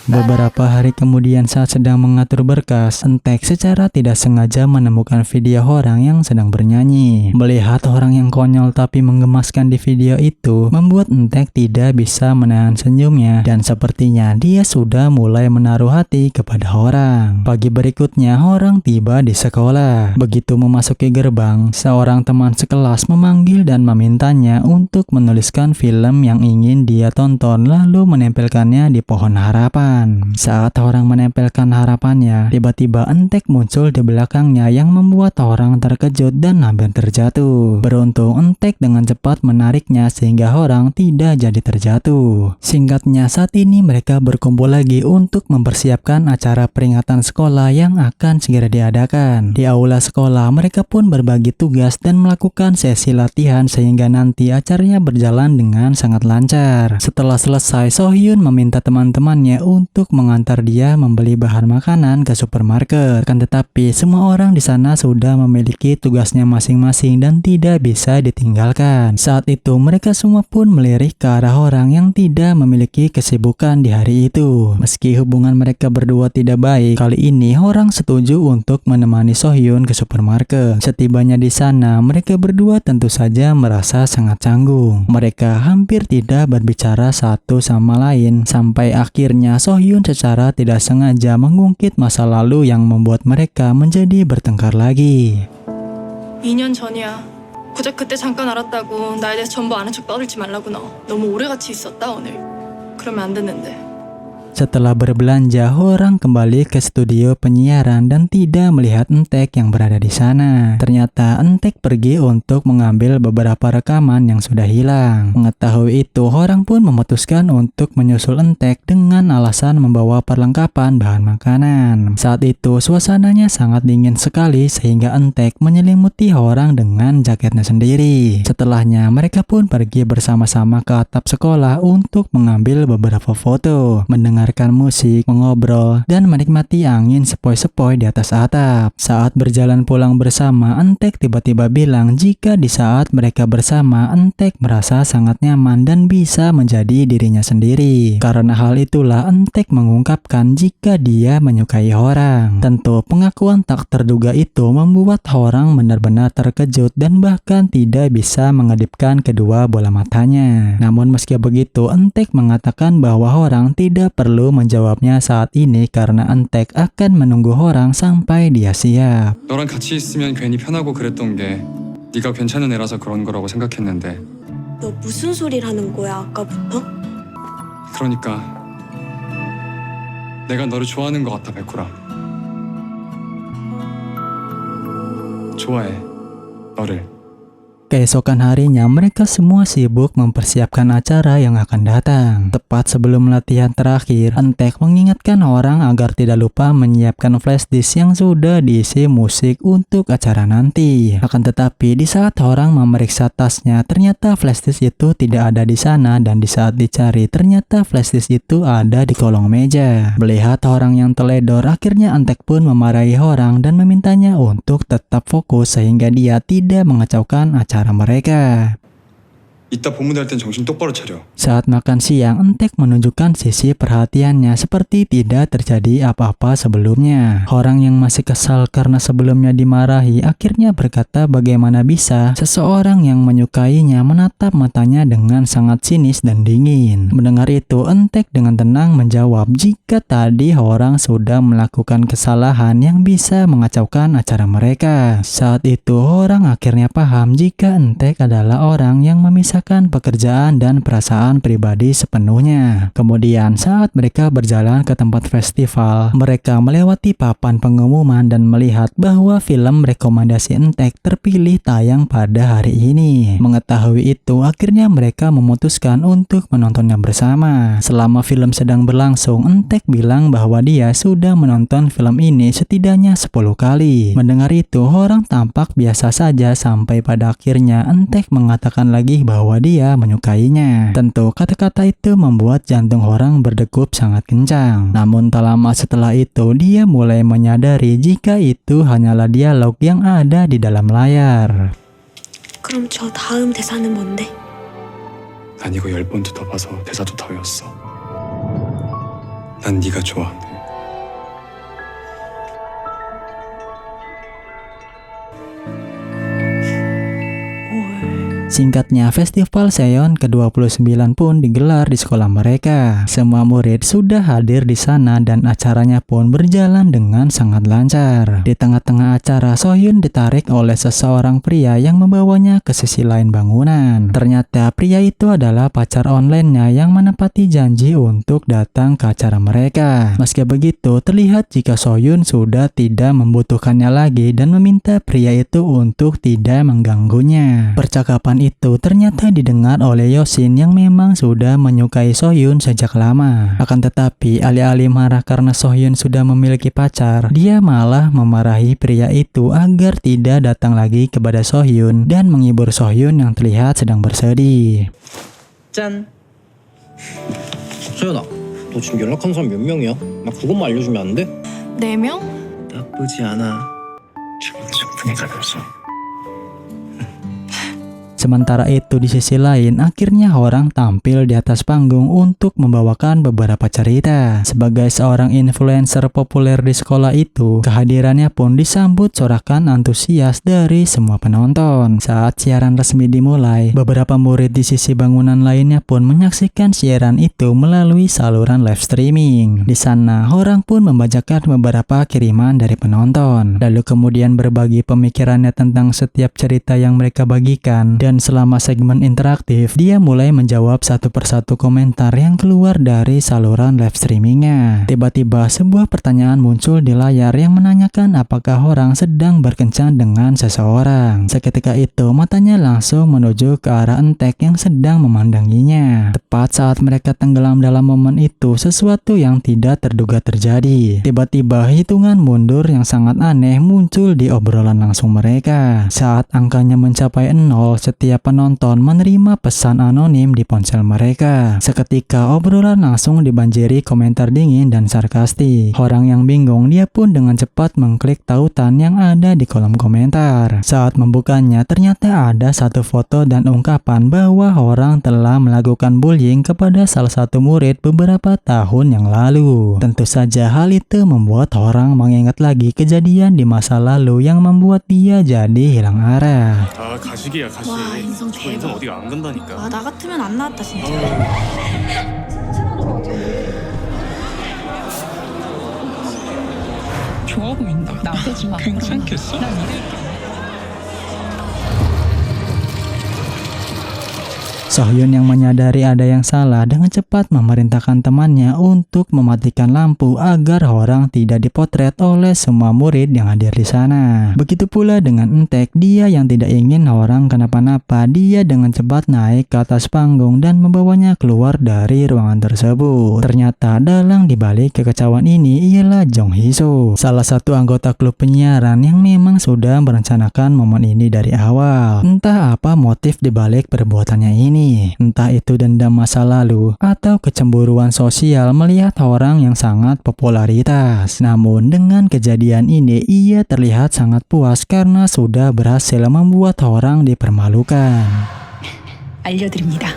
Beberapa hari kemudian saat sedang mengatur berkas, Entek secara tidak sengaja menemukan video orang yang sedang bernyanyi. Melihat orang yang konyol tapi menggemaskan di video itu, membuat Entek tidak bisa menahan senyumnya dan sepertinya dia sudah mulai menaruh hati kepada orang. Pagi berikutnya, orang tiba di sekolah. Begitu memasuki gerbang, seorang teman sekelas memanggil dan memintanya untuk menuliskan film yang ingin dia tonton lalu menempelkannya di pohon harapan. Saat orang menempelkan harapannya, tiba-tiba Entek muncul di belakangnya yang membuat orang terkejut dan hampir terjatuh. Beruntung Entek dengan cepat menariknya sehingga orang tidak jadi terjatuh. Singkatnya, saat ini mereka berkumpul lagi untuk mempersiapkan acara peringatan sekolah yang akan segera diadakan. Di aula sekolah, mereka pun berbagi tugas dan melakukan sesi latihan sehingga nanti acaranya berjalan dengan sangat lancar. Setelah selesai, Sohyun meminta teman-temannya untuk mengantar dia membeli bahan makanan ke supermarket. Kan tetapi semua orang di sana sudah memiliki tugasnya masing-masing dan tidak bisa ditinggalkan. Saat itu mereka semua pun melirik ke arah orang yang tidak memiliki kesibukan di hari itu. Meski hubungan mereka berdua tidak baik, kali ini orang setuju untuk menemani Sohyun ke supermarket. Setibanya di sana, mereka berdua tentu saja merasa sangat canggung. Mereka hampir tidak berbicara satu sama lain sampai akhirnya Sohyun secara tidak sengaja mengungkit masa lalu yang membuat mereka menjadi bertengkar lagi. 2년 전이야. 고작 그때 잠깐 알았다고 나에 대해서 전부 아는 척 떠들지 말라고 너. 너무 오래 같이 있었다 오늘. 그러면 안 됐는데. Setelah berbelanja, orang kembali ke studio penyiaran dan tidak melihat Entek yang berada di sana. Ternyata Entek pergi untuk mengambil beberapa rekaman yang sudah hilang. Mengetahui itu, orang pun memutuskan untuk menyusul Entek dengan alasan membawa perlengkapan bahan makanan. Saat itu, suasananya sangat dingin sekali sehingga Entek menyelimuti orang dengan jaketnya sendiri. Setelahnya, mereka pun pergi bersama-sama ke atap sekolah untuk mengambil beberapa foto, mendengarkan musik, mengobrol, dan menikmati angin sepoi-sepoi di atas atap. Saat berjalan pulang bersama, Entek tiba-tiba bilang jika di saat mereka bersama, Entek merasa sangat nyaman dan bisa menjadi dirinya sendiri. Karena hal itulah Entek mengungkapkan jika dia menyukai orang. Tentu pengakuan tak terduga itu membuat orang benar-benar terkejut dan bahkan tidak bisa mengedipkan kedua bola matanya. Namun meski begitu, Entek mengatakan bahwa orang tidak perlu menjawabnya saat ini karena Entek akan menunggu orang sampai dia siap. 너랑 같이 있으면 괜히 편하고 그랬던 게 네가 괜찮은 애라서 그런 거라고 생각했는데 너 무슨 소리를 하는 거야 아까부터? 그러니까 내가 너를 좋아하는 것 같아 백호라. 좋아해 너를. Keesokan harinya, mereka semua sibuk mempersiapkan acara yang akan datang. Tepat sebelum latihan terakhir, Entek mengingatkan orang agar tidak lupa menyiapkan flash disk yang sudah diisi musik untuk acara nanti. Akan tetapi, di saat orang memeriksa tasnya, ternyata flash disk itu tidak ada di sana dan di saat dicari, ternyata flash disk itu ada di kolong meja. Melihat orang yang teledor, akhirnya Entek pun memarahi orang dan memintanya untuk tetap fokus sehingga dia tidak mengacaukan acara mereka. 이따 본무대 할 땐 정신 똑바로 차려. Saat makan siang, Entek menunjukkan sisi perhatiannya seperti tidak terjadi apa-apa sebelumnya. Orang yang masih kesal karena sebelumnya dimarahi akhirnya berkata bagaimana bisa seseorang yang menyukainya menatap matanya dengan sangat sinis dan dingin. Mendengar itu, Entek dengan tenang menjawab jika tadi orang sudah melakukan kesalahan yang bisa mengacaukan acara mereka. Saat itu, orang akhirnya paham jika Entek adalah orang yang memisahkan pekerjaan dan perasaan pribadi sepenuhnya. Kemudian saat mereka berjalan ke tempat festival, mereka melewati papan pengumuman dan melihat bahwa film rekomendasi Entek terpilih tayang pada hari ini. Mengetahui itu, akhirnya mereka memutuskan untuk menontonnya bersama. Selama film sedang berlangsung, Entek bilang bahwa dia sudah menonton film ini setidaknya 10 kali. Mendengar itu, orang tampak biasa saja sampai pada akhirnya Entek mengatakan lagi bahwa dia menyukainya. Tentu kata-kata itu membuat jantung orang berdegup sangat kencang. Namun tak lama setelah itu dia mulai menyadari jika itu hanyalah dialog yang ada di dalam layar. 그럼 저 다음 대사는 뭔데? 난 이거 10번도 더 봐서 대사도 더 외웠어. 난 네가 좋아. Singkatnya, festival Seon ke-29 pun digelar di sekolah mereka. Semua murid sudah hadir di sana dan acaranya pun berjalan dengan sangat lancar. Di tengah-tengah acara, Sohyun ditarik oleh seseorang pria yang membawanya ke sisi lain bangunan. Ternyata pria itu adalah pacar online-nya yang menepati janji untuk datang ke acara mereka. Meski begitu, terlihat jika Sohyun sudah tidak membutuhkannya lagi dan meminta pria itu untuk tidak mengganggunya. Percakapan itu ternyata didengar oleh Yosin yang memang sudah menyukai Sohyun sejak lama. Akan tetapi alih-alih marah karena Sohyun sudah memiliki pacar, dia malah memarahi pria itu agar tidak datang lagi kepada Sohyun dan menghibur Sohyun yang terlihat sedang bersedih. 짠. 소연아, 너 지금 연락한 사람 몇 명이야? 나 그것만 알려주면 안 돼? 4명? 나쁘지 않아. 충분히 가면서. Sementara itu di sisi lain, akhirnya orang tampil di atas panggung untuk membawakan beberapa cerita. Sebagai seorang influencer populer di sekolah itu, kehadirannya pun disambut sorakan antusias dari semua penonton. Saat siaran resmi dimulai, beberapa murid di sisi bangunan lainnya pun menyaksikan siaran itu melalui saluran live streaming. Di sana, orang pun membacakan beberapa kiriman dari penonton, lalu kemudian berbagi pemikirannya tentang setiap cerita yang mereka bagikan. Dan selama segmen interaktif, dia mulai menjawab satu persatu komentar yang keluar dari saluran live streamingnya. Tiba-tiba sebuah pertanyaan muncul di layar yang menanyakan apakah orang sedang berkencan dengan seseorang. Seketika itu matanya langsung menuju ke arah Entek yang sedang memandanginya. Tepat saat mereka tenggelam dalam momen itu, sesuatu yang tidak terduga terjadi. Tiba-tiba hitungan mundur yang sangat aneh muncul di obrolan langsung mereka. Saat angkanya mencapai 0, setiap penonton menerima pesan anonim di ponsel mereka. Seketika obrolan langsung dibanjiri komentar dingin dan sarkastik. Orang yang bingung, dia pun dengan cepat mengklik tautan yang ada di kolom komentar. Saat membukanya, ternyata ada satu foto dan ungkapan bahwa orang telah melakukan bullying kepada salah satu murid beberapa tahun yang lalu. Tentu saja hal itu membuat orang mengingat lagi kejadian di masa lalu yang membuat dia jadi hilang arah. 아 가식이야 가식. 와, 인성 저 인성 대박. 어디가 안 간다니까. 아, 나 같으면 안 나왔다 진짜. 좋아 보인다. 나대지 마. 괜찮겠어? 난 이럴게. Sohyun yang menyadari ada yang salah dengan cepat memerintahkan temannya untuk mematikan lampu agar orang tidak dipotret oleh semua murid yang hadir di sana. Begitu pula dengan Entek, dia yang tidak ingin orang kenapa-napa, dia dengan cepat naik ke atas panggung dan membawanya keluar dari ruangan tersebut. Ternyata dalang dibalik kekacauan ini ialah Jong Hee-soo, salah satu anggota klub penyiaran yang memang sudah merencanakan momen ini dari awal. Entah apa motif dibalik perbuatannya ini. Entah itu dendam masa lalu atau kecemburuan sosial melihat orang yang sangat popularitas. Namun dengan kejadian ini ia terlihat sangat puas karena sudah berhasil membuat orang dipermalukan. 알려드립니다.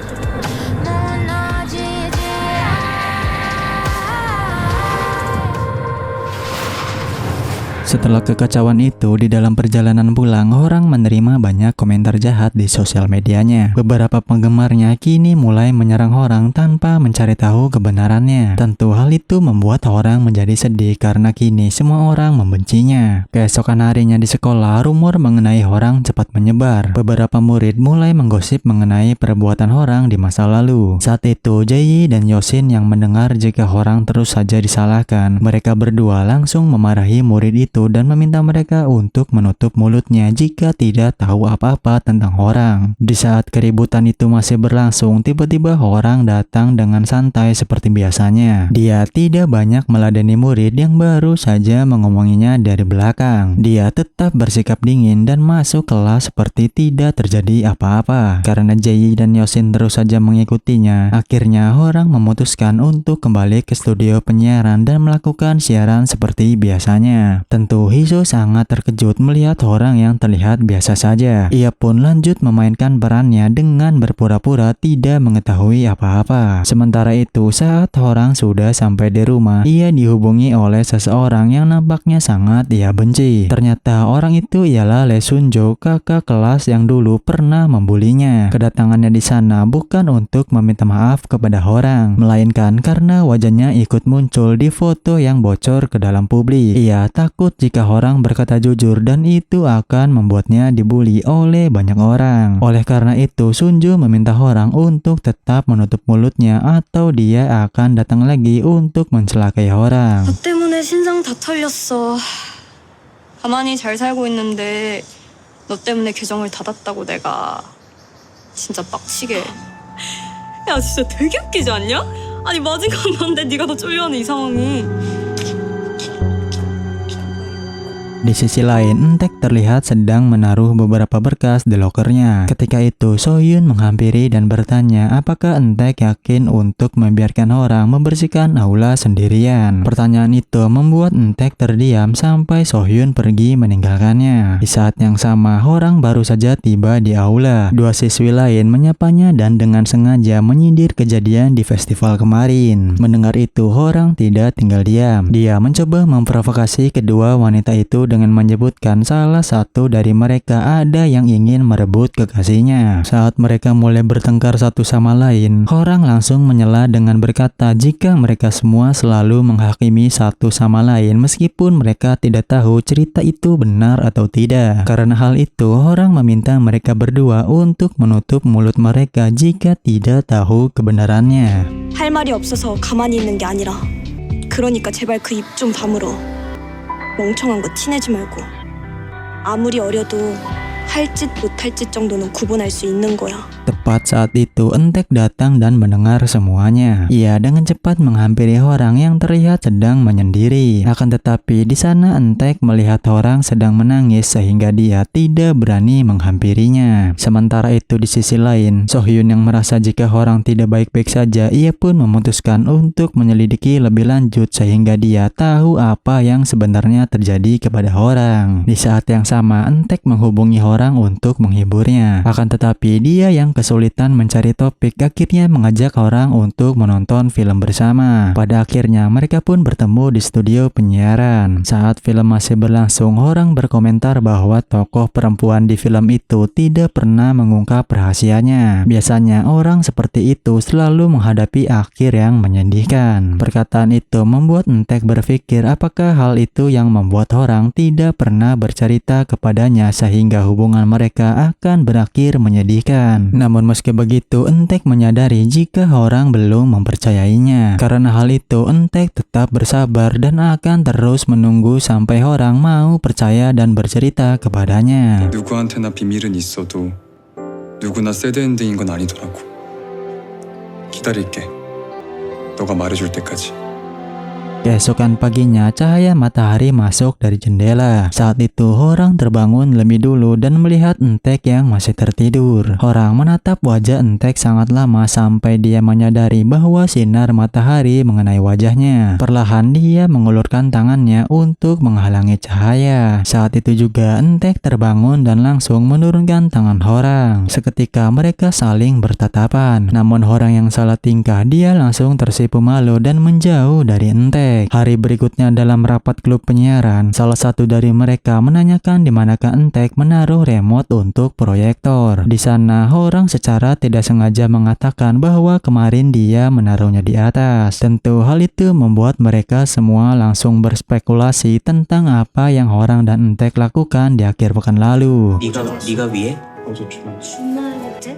Setelah kekacauan itu, di dalam perjalanan pulang, orang menerima banyak komentar jahat di sosial medianya. Beberapa penggemarnya kini mulai menyerang orang tanpa mencari tahu kebenarannya. Tentu hal itu membuat orang menjadi sedih karena kini semua orang membencinya. Keesokan harinya di sekolah, rumor mengenai orang cepat menyebar. Beberapa murid mulai menggosip mengenai perbuatan orang di masa lalu. Saat itu, Jae dan Yosin yang mendengar jika orang terus saja disalahkan, mereka berdua langsung memarahi murid itu dan meminta mereka untuk menutup mulutnya jika tidak tahu apa-apa tentang orang. Di saat keributan itu masih berlangsung, tiba-tiba orang datang dengan santai seperti biasanya. Dia tidak banyak meladeni murid yang baru saja mengomonginya dari belakang. Dia tetap bersikap dingin dan masuk kelas seperti tidak terjadi apa-apa. Karena Jae dan Yosin terus saja mengikutinya, akhirnya orang memutuskan untuk kembali ke studio penyiaran dan melakukan siaran seperti biasanya. Tentu Tentu Hiso sangat terkejut melihat orang yang terlihat biasa saja. Ia pun lanjut memainkan perannya dengan berpura-pura tidak mengetahui apa-apa. Sementara itu, saat orang sudah sampai di rumah, ia dihubungi oleh seseorang yang nampaknya sangat ia benci. Ternyata orang itu ialah Lee Sunjo, kakak kelas yang dulu pernah membulinya. Kedatangannya di sana bukan untuk meminta maaf kepada orang, melainkan karena wajahnya ikut muncul di foto yang bocor ke dalam publik. Ia takut jika orang berkata jujur dan itu akan membuatnya dibully oleh banyak orang. Oleh karena itu, Sunjo meminta orang untuk tetap menutup mulutnya atau dia akan datang lagi untuk mencelakai orang. 너 때문에 신상 다 털렸어. 가만히 잘 살고 있는데 너 때문에 계정을 닫았다고 내가 진짜 빡치게. 야 진짜 되게 웃기지 않냐? 아니 맞은 건 넌데 네가 더 쫄려하는 이 상황이. Di sisi lain, Entek terlihat sedang menaruh beberapa berkas di lokernya. Ketika itu, Sohyun menghampiri dan bertanya apakah Entek yakin untuk membiarkan orang membersihkan aula sendirian. Pertanyaan itu membuat Entek terdiam sampai Sohyun pergi meninggalkannya. Di saat yang sama, orang baru saja tiba di aula. Dua siswi lain menyapanya dan dengan sengaja menyindir kejadian di festival kemarin. Mendengar itu, orang tidak tinggal diam. Dia mencoba memprovokasi kedua wanita itu dengan menyebutkan salah satu dari mereka ada yang ingin merebut kekasihnya. Saat mereka mulai bertengkar satu sama lain, orang langsung menyela dengan berkata jika mereka semua selalu menghakimi satu sama lain meskipun mereka tidak tahu cerita itu benar atau tidak. Karena hal itu, orang meminta mereka berdua untuk menutup mulut mereka jika tidak tahu kebenarannya. 할 말이 없어서 가만히 있는 게 아니라 그러니까 제발 그 입 좀 다물어. 멍청한 거 티내지 말고. 아무리 어려도 할 짓 못할 짓 정도는 구분할 수 있는 거야. Tepat saat itu, Entek datang dan mendengar semuanya. Ia dengan cepat menghampiri orang yang terlihat sedang menyendiri. Akan tetapi di sana Entek melihat orang sedang menangis sehingga dia tidak berani menghampirinya. Sementara itu di sisi lain, Sohyun yang merasa jika orang tidak baik-baik saja, ia pun memutuskan untuk menyelidiki lebih lanjut sehingga dia tahu apa yang sebenarnya terjadi kepada orang. Di saat yang sama, Entek menghubungi orang untuk menghiburnya. Akan tetapi dia yang kesulitan mencari topik akhirnya mengajak orang untuk menonton film bersama. Pada akhirnya mereka pun bertemu di studio penyiaran. Saat film masih berlangsung, orang berkomentar bahwa tokoh perempuan di film itu tidak pernah mengungkap rahasianya. Biasanya orang seperti itu selalu menghadapi akhir yang menyedihkan. Perkataan itu membuat Entek berpikir apakah hal itu yang membuat orang tidak pernah bercerita kepadanya sehingga hubungan mereka akan berakhir menyedihkan. Namun meski begitu, Entek menyadari jika orang belum mempercayainya. Karena hal itu, Entek tetap bersabar dan akan terus menunggu sampai orang mau percaya dan bercerita kepadanya. 누구한테나 비밀은 있어도 누구나 새드엔딩인 건 아니더라고. 기다릴게. 너가 말해줄 때까지. Keesokan paginya, cahaya matahari masuk dari jendela. Saat itu, orang terbangun lebih dulu dan melihat Entek yang masih tertidur. Orang menatap wajah Entek sangat lama sampai dia menyadari bahwa sinar matahari mengenai wajahnya. Perlahan dia mengulurkan tangannya untuk menghalangi cahaya. Saat itu juga, Entek terbangun dan langsung menurunkan tangan orang. Seketika mereka saling bertatapan. Namun orang yang salah tingkah, dia langsung tersipu malu dan menjauh dari Entek. Hari berikutnya dalam rapat klub penyiaran, salah satu dari mereka menanyakan di manakah Entek menaruh remote untuk proyektor. Di sana, orang secara tidak sengaja mengatakan bahwa kemarin dia menaruhnya di atas. Tentu hal itu membuat mereka semua langsung berspekulasi tentang apa yang orang dan Entek lakukan di akhir pekan lalu. 네가 위해? 주말이지?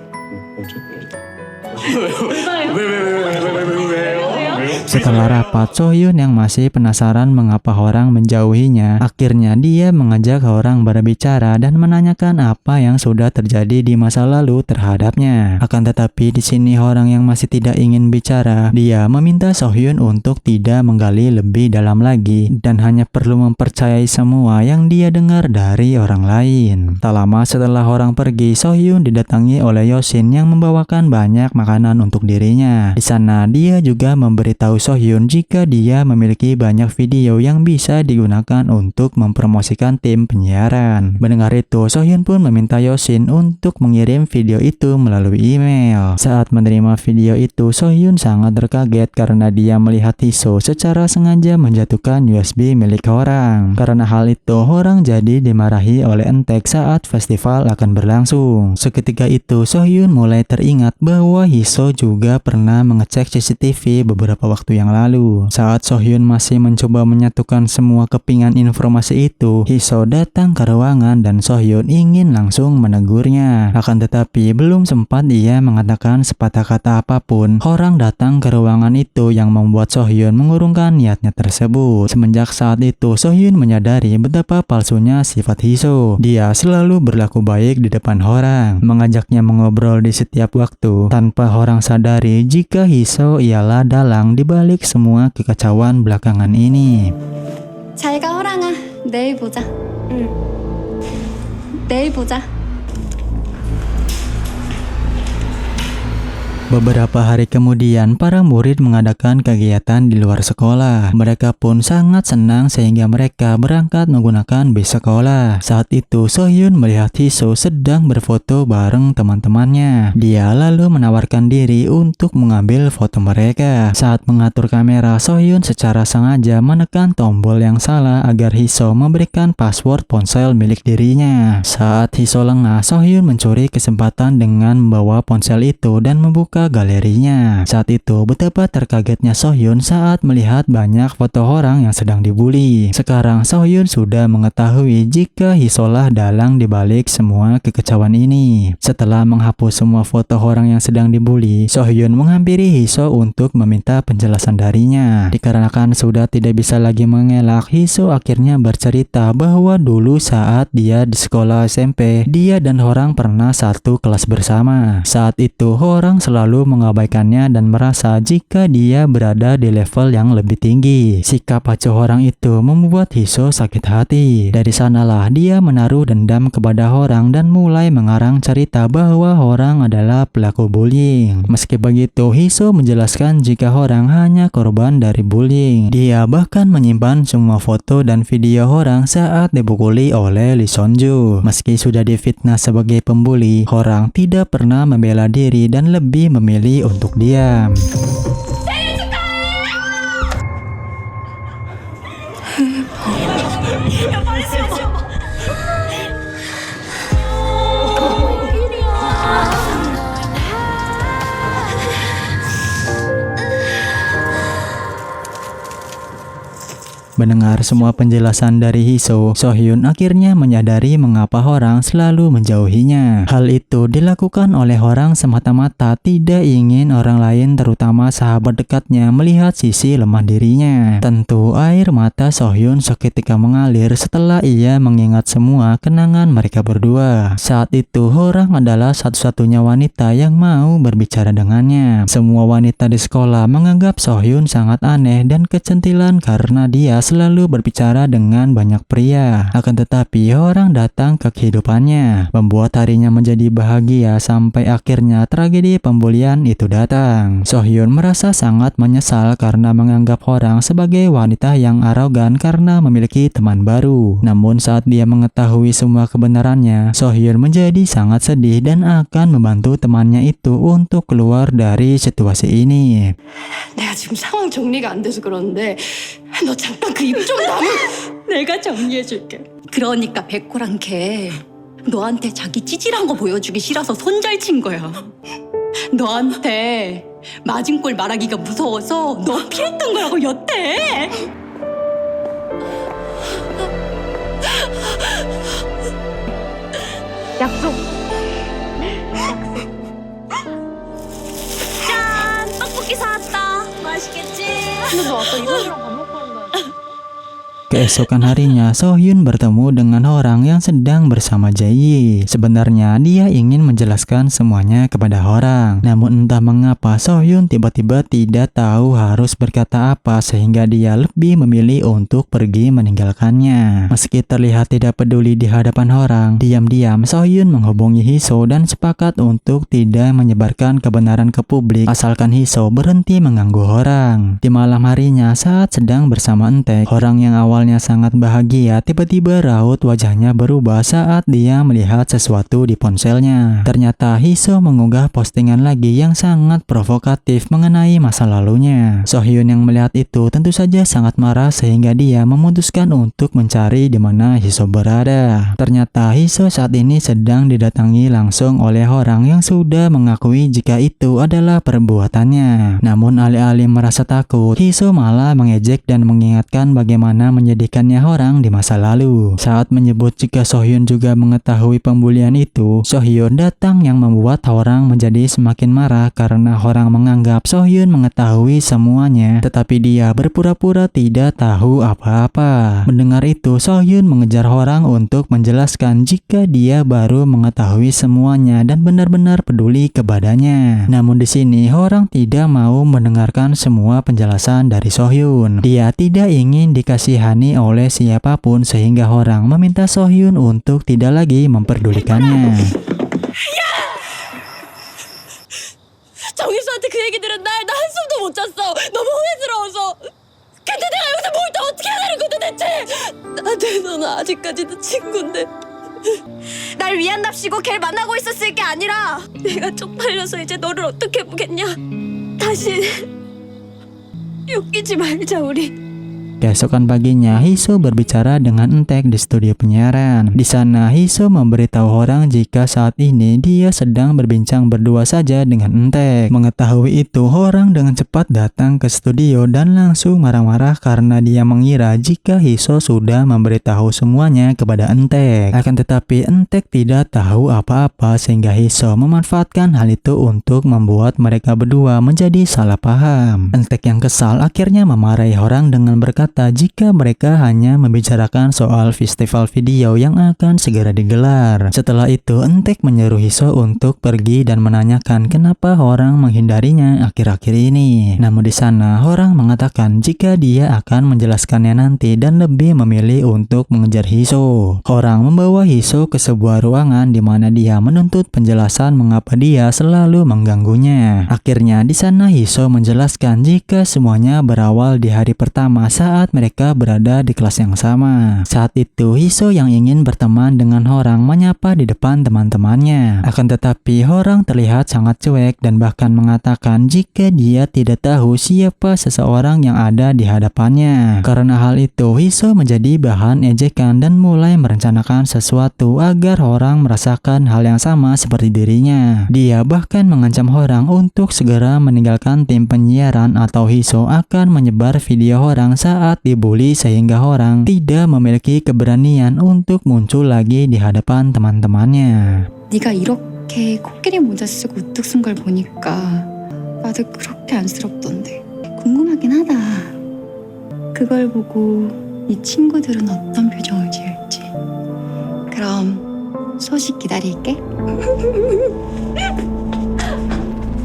Setelah rapat, Sohyun yang masih penasaran mengapa orang menjauhinya, akhirnya dia mengajak orang berbicara dan menanyakan apa yang sudah terjadi di masa lalu terhadapnya. Akan tetapi di sini orang yang masih tidak ingin bicara, dia meminta Sohyun untuk tidak menggali lebih dalam lagi dan hanya perlu mempercayai semua yang dia dengar dari orang lain. Tak lama setelah orang pergi, Sohyun didatangi oleh Yosin yang membawakan banyak makanan untuk dirinya. Di sana dia juga memberi memberitahu Sohyun jika dia memiliki banyak video yang bisa digunakan untuk mempromosikan tim penyiaran. Mendengar itu, Sohyun pun meminta Yosin untuk mengirim video itu melalui email. Saat menerima video itu, Sohyun sangat terkaget karena dia melihat Hiso secara sengaja menjatuhkan USB milik Horang. Karena hal itu, Horang jadi dimarahi oleh Entek saat festival akan berlangsung. Seketika itu, Sohyun mulai teringat bahwa Hiso juga pernah mengecek CCTV beberapa waktu yang lalu. Saat Sohyun masih mencoba menyatukan semua kepingan informasi itu, Hiso datang ke ruangan dan Sohyun ingin langsung menegurnya. Akan tetapi belum sempat ia mengatakan sepatah kata apapun, Horang datang ke ruangan itu yang membuat Sohyun mengurungkan niatnya tersebut. Semenjak saat itu, Sohyun menyadari betapa palsunya sifat Hiso. Dia selalu berlaku baik di depan Horang, mengajaknya mengobrol di setiap waktu, tanpa Horang sadari jika Hiso ialah dalang di balik semua kekacauan belakangan ini. 잘 가, 호랑아. 내일 보자. 응. 내일 보자. Beberapa hari kemudian, para murid mengadakan kegiatan di luar sekolah. Mereka pun sangat senang sehingga mereka berangkat menggunakan bis sekolah. Saat itu, Sohyun melihat Hiso sedang berfoto bareng teman-temannya. Dia lalu menawarkan diri untuk mengambil foto mereka. Saat mengatur kamera, Sohyun secara sengaja menekan tombol yang salah agar Hiso memberikan password ponsel milik dirinya. Saat Hiso lengah, Sohyun mencuri kesempatan dengan membawa ponsel itu dan membuka galerinya. Saat itu, betapa terkagetnya Sohyun saat melihat banyak foto orang yang sedang dibully. Sekarang Sohyun sudah mengetahui jika Hisolah dalang dibalik semua kekecauan ini. Setelah menghapus semua foto orang yang sedang dibully, Sohyun menghampiri Hiso untuk meminta penjelasan darinya. Dikarenakan sudah tidak bisa lagi mengelak, Hiso akhirnya bercerita bahwa dulu saat dia di sekolah SMP, dia dan Horang pernah satu kelas bersama. Saat itu, Horang selalu mengabaikannya dan merasa jika dia berada di level yang lebih tinggi. Sikap acuh Horang itu membuat Hiso sakit hati. Dari sanalah dia menaruh dendam kepada Horang dan mulai mengarang cerita bahwa Horang adalah pelaku bullying. Meski begitu, Hiso menjelaskan jika Horang hanya korban dari bullying. Dia bahkan menyimpan semua foto dan video Horang saat dipukuli oleh Lee Sonju. Meski sudah difitnah sebagai pembuli, Horang tidak pernah membela diri dan lebih memilih untuk diam. Mendengar semua penjelasan dari Hiso, Sohyun akhirnya menyadari mengapa Horang selalu menjauhinya. Hal itu dilakukan oleh Horang semata-mata tidak ingin orang lain, terutama sahabat dekatnya, melihat sisi lemah dirinya. Tentu air mata Sohyun seketika mengalir setelah ia mengingat semua kenangan mereka berdua. Saat itu Horang adalah satu-satunya wanita yang mau berbicara dengannya. Semua wanita di sekolah menganggap Sohyun sangat aneh dan kecentilan karena dia selalu berbicara dengan banyak pria. Akan tetapi Horang datang ke kehidupannya, membuat harinya menjadi bahagia sampai akhirnya tragedi pembulian itu datang. Sohyun merasa sangat menyesal karena menganggap Horang sebagai wanita yang arogan karena memiliki teman baru. Namun saat dia mengetahui semua kebenarannya, Sohyun menjadi sangat sedih dan akan membantu temannya itu untuk keluar dari situasi ini. 내가 지금 상황 정리가 안 돼서 그러는데 너 잠깐 그 입 좀 다물. 내가 정리해줄게. 그러니까 백호랑 걔 너한테 자기 찌질한 거 보여주기 싫어서 손 잘 친 거야. 너한테 맞은 꼴 말하기가 무서워서 너 피했던 거라고 여태. 약속. 짠! 떡볶이 사왔다. 맛있겠지? 근데 너 아까 이사님이랑 밥 먹고 한다. Keesokan harinya, Sohyun bertemu dengan orang yang sedang bersama Jae. Sebenarnya dia ingin menjelaskan semuanya kepada orang. Namun entah mengapa Sohyun tiba-tiba tidak tahu harus berkata apa sehingga dia lebih memilih untuk pergi meninggalkannya. Meski terlihat tidak peduli di hadapan orang, diam-diam Sohyun menghubungi Hiso dan sepakat untuk tidak menyebarkan kebenaran ke publik asalkan Hiso berhenti mengganggu orang. Di malam harinya saat sedang bersama Entek, orang yang awalnya sangat bahagia tiba-tiba raut wajahnya berubah saat dia melihat sesuatu di ponselnya. Ternyata Hiso mengunggah postingan lagi yang sangat provokatif mengenai masa lalunya. Sohyun yang melihat itu tentu saja sangat marah sehingga dia memutuskan untuk mencari di mana Hiso berada. Ternyata Hiso saat ini sedang didatangi langsung oleh orang yang sudah mengakui jika itu adalah perbuatannya. Namun alih-alih merasa takut, Hiso malah mengejek dan mengingatkan bagaimana menyedihkannya orang di masa lalu. Saat menyebut jika Sohyun juga mengetahui pembulian itu, Sohyun datang yang membuat orang menjadi semakin marah karena orang menganggap Sohyun mengetahui semuanya, tetapi dia berpura-pura tidak tahu apa-apa. Mendengar itu, Sohyun mengejar orang untuk menjelaskan jika dia baru mengetahui semuanya dan benar-benar peduli kepadanya. Namun di sini orang tidak mau mendengarkan semua penjelasan dari Sohyun. Dia tidak ingin dikasihani oleh siapapun sehingga orang meminta Sohyun untuk tidak lagi memperdulikannya. 정희수한테 그 얘기 들은 날 나 한숨도 못 잤어. 너무 후회스러워서. 근데 내가 여기서 뭘 더 어떻게 해야 되는 건데 대체. 나한테 너는 아직까지도 친구인데. 날 위한답시고 걔를 만나고 있었을 게 아니라 내가 쪽팔려서 이제 너를 어떻게 보겠냐. 다시 웃기지 말자 우리. Keesokan paginya, Hiso berbicara dengan Entek di studio penyiaran. Di sana, Hiso memberitahu orang jika saat ini dia sedang berbincang berdua saja dengan Entek. Mengetahui itu, orang dengan cepat datang ke studio dan langsung marah-marah karena dia mengira jika Hiso sudah memberitahu semuanya kepada Entek. Akan tetapi, Entek tidak tahu apa-apa sehingga Hiso memanfaatkan hal itu untuk membuat mereka berdua menjadi salah paham. Entek yang kesal akhirnya memarahi orang dengan berkata jika mereka hanya membicarakan soal festival video yang akan segera digelar. Setelah itu, Entek menyuruh Hiso untuk pergi dan menanyakan kenapa orang menghindarinya akhir-akhir ini. Namun di sana, orang mengatakan jika dia akan menjelaskannya nanti dan lebih memilih untuk mengejar Hiso. Orang membawa Hiso ke sebuah ruangan di mana dia menuntut penjelasan mengapa dia selalu mengganggunya. Akhirnya di sana Hiso menjelaskan jika semuanya berawal di hari pertama saat mereka berada di kelas yang sama. Saat itu, Hiso yang ingin berteman dengan orang menyapa di depan teman-temannya. Akan tetapi, orang terlihat sangat cuek dan bahkan mengatakan jika dia tidak tahu siapa seseorang yang ada di hadapannya. Karena hal itu, Hiso menjadi bahan ejekan dan mulai merencanakan sesuatu agar orang merasakan hal yang sama seperti dirinya. Dia bahkan mengancam orang untuk segera meninggalkan tim penyiaran atau Hiso akan menyebar video orang saat dibully sehingga orang tidak memiliki keberanian untuk muncul lagi di hadapan teman-temannya. 네가 이렇게 코끼리 모자 쓰고 우뚝 쓴 걸 보니까 나도 그렇게 안쓰럽던데 궁금하긴 하다. 그걸 보고 네 친구들은 어떤 표정을 지을지. 그럼 소식 기다릴게.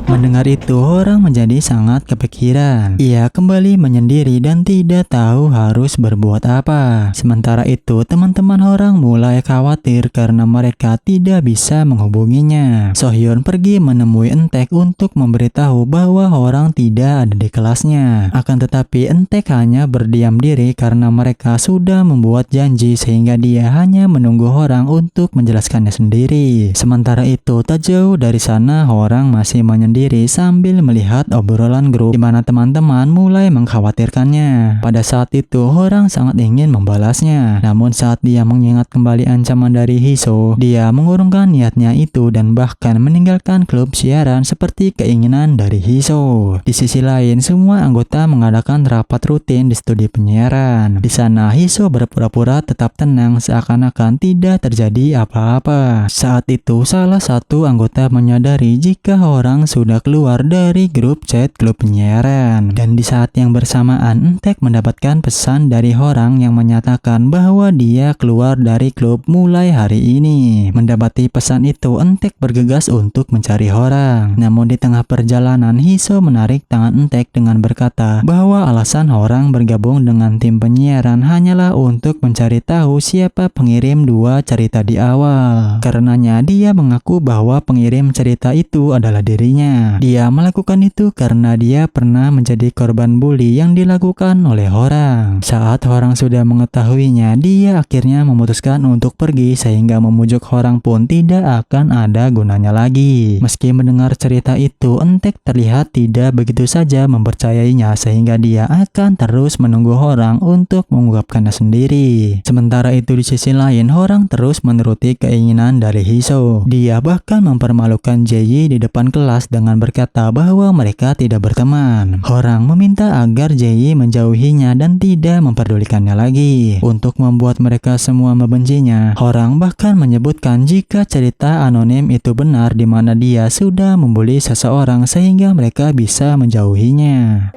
Mendengar itu, orang menjadi sangat kepikiran. Ia kembali menyendiri dan tidak tahu harus berbuat apa. Sementara itu, teman-teman orang mulai khawatir karena mereka tidak bisa menghubunginya. Sohyun pergi menemui Entek untuk memberitahu bahwa orang tidak ada di kelasnya. Akan tetapi, Entek hanya berdiam diri karena mereka sudah membuat janji sehingga dia hanya menunggu orang untuk menjelaskannya sendiri. Sementara itu, tak jauh dari sana, orang masih menyendiri sambil melihat obrolan grup di mana teman-teman mulai mengkhawatirkannya. Pada saat itu, orang sangat ingin membalasnya. Namun saat dia mengingat kembali ancaman dari Hiso, dia mengurungkan niatnya itu dan bahkan meninggalkan klub siaran seperti keinginan dari Hiso. Di sisi lain, semua anggota mengadakan rapat rutin di studio penyiaran. Di sana, Hiso berpura-pura tetap tenang seakan-akan tidak terjadi apa-apa. Saat itu, salah satu anggota menyadari jika orang sudah hingga keluar dari grup chat klub penyiaran. Dan di saat yang bersamaan, Entek mendapatkan pesan dari orang yang menyatakan bahwa dia keluar dari klub mulai hari ini. Mendapati pesan itu, Entek bergegas untuk mencari orang. Namun di tengah perjalanan, Hiso menarik tangan Entek dengan berkata bahwa alasan orang bergabung dengan tim penyiaran hanyalah untuk mencari tahu siapa pengirim dua cerita di awal. Karenanya dia mengaku bahwa pengirim cerita itu adalah dirinya. Dia melakukan itu karena dia pernah menjadi korban bully yang dilakukan oleh orang. Saat orang sudah mengetahuinya, dia akhirnya memutuskan untuk pergi sehingga memujuk orang pun tidak akan ada gunanya lagi. Meski mendengar cerita itu, Entek terlihat tidak begitu saja mempercayainya sehingga dia akan terus menunggu orang untuk mengungkapkannya sendiri. Sementara itu di sisi lain, orang terus menuruti keinginan dari Hiso. Dia bahkan mempermalukan Jae di depan kelas dengan berkata bahwa mereka tidak berteman. Orang meminta agar Jae menjauhinya dan tidak memperdulikannya lagi. Untuk membuat mereka semua membencinya, orang bahkan menyebutkan jika cerita anonim itu benar, di mana dia sudah membuli seseorang sehingga mereka bisa menjauhinya.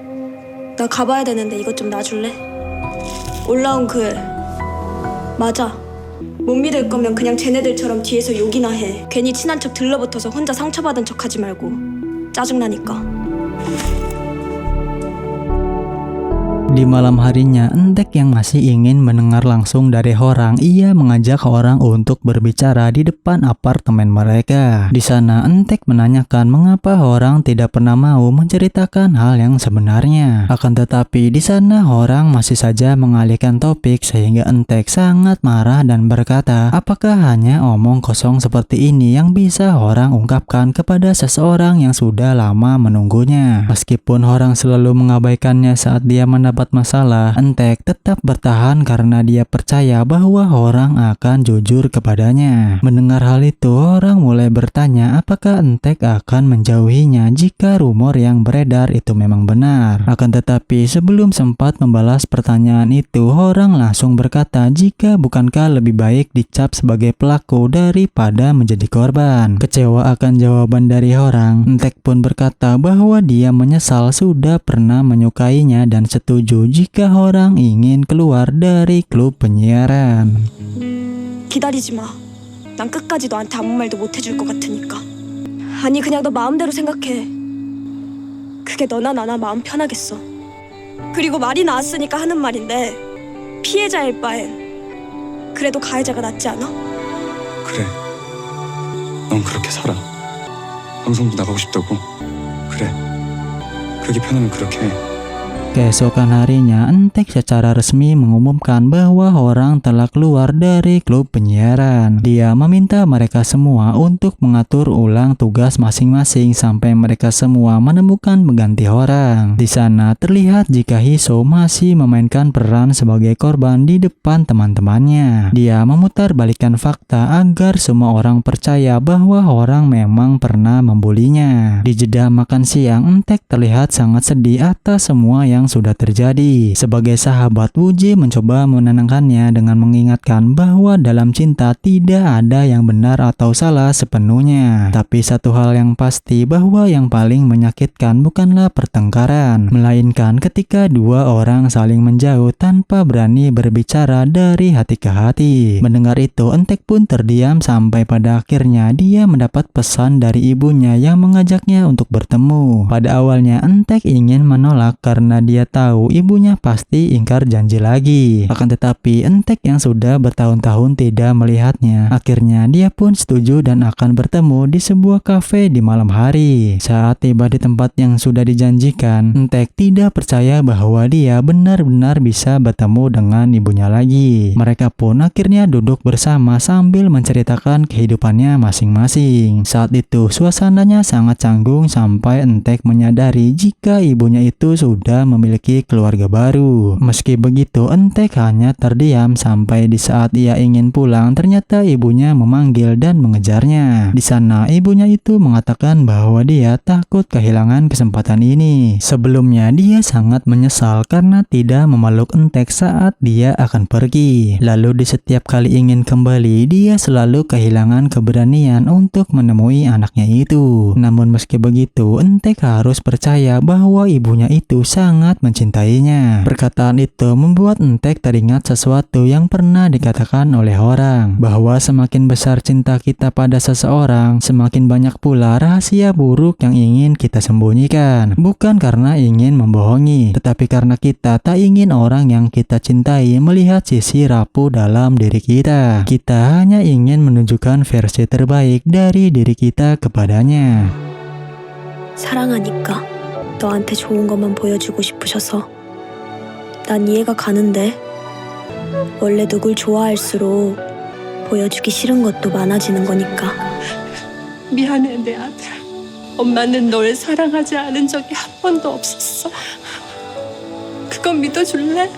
나 가봐야 되는데 이것 좀 놔줄래? 올라온 글 맞아. 못 믿을 거면 그냥 쟤네들처럼 뒤에서 욕이나 해. 괜히 친한 척 들러붙어서 혼자 상처받은 척 하지 말고. 짜증나니까. Di malam harinya, Entek yang masih ingin mendengar langsung dari orang, ia mengajak orang untuk berbicara di depan apartemen mereka. Di sana, Entek menanyakan mengapa orang tidak pernah mau menceritakan hal yang sebenarnya. Akan tetapi, di sana orang masih saja mengalihkan topik sehingga Entek sangat marah dan berkata, apakah hanya omong kosong seperti ini yang bisa orang ungkapkan kepada seseorang yang sudah lama menunggunya? Meskipun orang selalu mengabaikannya saat dia mendapat masalah, Entek tetap bertahan karena dia percaya bahwa orang akan jujur kepadanya. Mendengar hal itu, orang mulai bertanya apakah Entek akan menjauhinya jika rumor yang beredar itu memang benar. Akan tetapi sebelum sempat membalas pertanyaan itu, orang langsung berkata jika bukankah lebih baik dicap sebagai pelaku daripada menjadi korban. Kecewa akan jawaban dari orang, Entek pun berkata bahwa dia menyesal sudah pernah menyukainya dan setuju jika orang ingin keluar dari klub penyiaran. 기다리지 마. 난 끝까지 너한테 아무 말도 못 해줄 것 같으니까. 아니 그냥 너 마음대로 생각해. 그게 너나 나나 마음 편하겠어. 그리고 말이 나왔으니까 하는 말인데 피해자일 바엔 그래도 가해자가 낫지 않아? 그래. 넌 그렇게 살아. 방송도 나가고 싶다고. 그래. 그게 편하면 그렇게 해. Keesokan harinya, Entek secara resmi mengumumkan bahwa orang telah keluar dari klub penyiaran. Dia meminta mereka semua untuk mengatur ulang tugas masing-masing sampai mereka semua menemukan pengganti orang. Di sana terlihat jika Hiso masih memainkan peran sebagai korban di depan teman-temannya. Dia memutarbalikkan fakta agar semua orang percaya bahwa orang memang pernah membulinya. Di jeda makan siang, Entek terlihat sangat sedih atas semua yang sudah terjadi. Sebagai sahabat, Woo-jae mencoba menenangkannya dengan mengingatkan bahwa dalam cinta tidak ada yang benar atau salah sepenuhnya. Tapi satu hal yang pasti bahwa yang paling menyakitkan bukanlah pertengkaran, melainkan ketika dua orang saling menjauh tanpa berani berbicara dari hati ke hati. Mendengar itu, Entek pun terdiam sampai pada akhirnya dia mendapat pesan dari ibunya yang mengajaknya untuk bertemu. Pada awalnya Entek ingin menolak karena dia tahu ibunya pasti ingkar janji lagi. Akan tetapi Entek yang sudah bertahun-tahun tidak melihatnya, akhirnya dia pun setuju dan akan bertemu di sebuah kafe di malam hari. Saat tiba di tempat yang sudah dijanjikan, Entek tidak percaya bahwa dia benar-benar bisa bertemu dengan ibunya lagi. Mereka pun akhirnya duduk bersama sambil menceritakan kehidupannya masing-masing. Saat itu suasananya sangat canggung sampai Entek menyadari jika ibunya itu sudah memiliki keluarga baru. Meski begitu, Entek hanya terdiam sampai di saat ia ingin pulang, ternyata ibunya memanggil dan mengejarnya. Di sana, ibunya itu mengatakan bahwa dia takut kehilangan kesempatan ini. Sebelumnya, dia sangat menyesal karena tidak memeluk Entek saat dia akan pergi. Lalu di setiap kali ingin kembali, dia selalu kehilangan keberanian untuk menemui anaknya itu. Namun meski begitu, Entek harus percaya bahwa ibunya itu sangat mencintainya. Perkataan itu membuat Entek teringat sesuatu yang pernah dikatakan oleh orang, bahwa semakin besar cinta kita pada seseorang, semakin banyak pula rahasia buruk yang ingin kita sembunyikan. Bukan karena ingin membohongi, tetapi karena kita tak ingin orang yang kita cintai melihat sisi rapuh dalam diri kita. Kita hanya ingin menunjukkan versi terbaik dari diri kita kepadanya. 사랑하니까 너한테 좋은 것만 보여주고 싶으셔서. 난 이해가 가는데 원래 누굴 좋아할수록 보여주기 싫은 것도 많아지는 거니까. 미안해, 내 아들. 엄마는 널 사랑하지 않은 적이 한 번도 없었어. 그건 믿어줄래?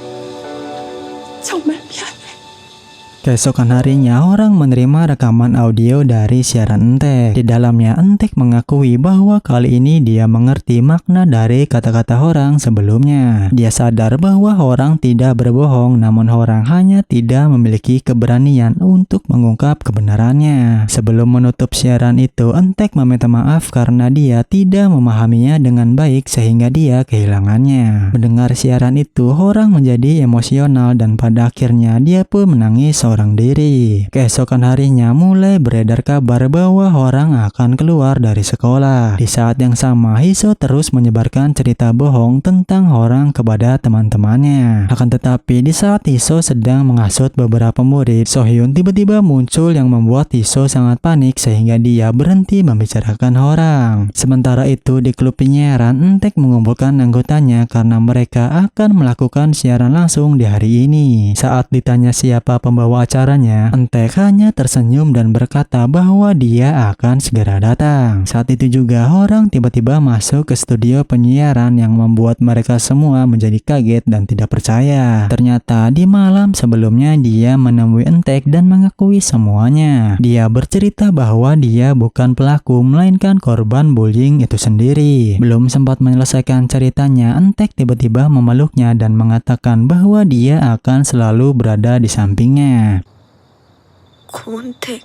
정말 미안해. Keesokan harinya, orang menerima rekaman audio dari siaran Entek. Di dalamnya, Entek mengakui bahwa kali ini dia mengerti makna dari kata-kata orang sebelumnya. Dia sadar bahwa orang tidak berbohong, namun orang hanya tidak memiliki keberanian untuk mengungkap kebenarannya. Sebelum menutup siaran itu, Entek meminta maaf karena dia tidak memahaminya dengan baik sehingga dia kehilangannya. Mendengar siaran itu, orang menjadi emosional dan pada akhirnya dia pun menangis seorang diri. Keesokan harinya mulai beredar kabar bahwa orang akan keluar dari sekolah. Di saat yang sama, Hiso terus menyebarkan cerita bohong tentang orang kepada teman-temannya. Akan tetapi di saat Hiso sedang menghasut beberapa murid, Sohyun tiba-tiba muncul yang membuat Hiso sangat panik sehingga dia berhenti membicarakan orang. Sementara itu di klub penyiaran, Entek mengumpulkan anggotanya karena mereka akan melakukan siaran langsung di hari ini. Saat ditanya siapa pembawa acaranya, Entek hanya tersenyum dan berkata bahwa dia akan segera datang. Saat itu juga orang tiba-tiba masuk ke studio penyiaran yang membuat mereka semua menjadi kaget dan tidak percaya. Ternyata di malam sebelumnya dia menemui Entek dan mengakui semuanya. Dia bercerita bahwa dia bukan pelaku melainkan korban bullying itu sendiri. Belum sempat menyelesaikan ceritanya, Entek tiba-tiba memeluknya dan mengatakan bahwa dia akan selalu berada di sampingnya. 고은택,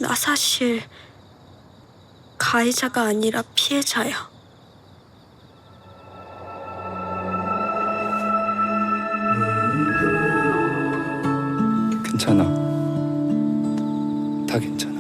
나 사실 가해자가 아니라 피해자야. 괜찮아. 다 괜찮아.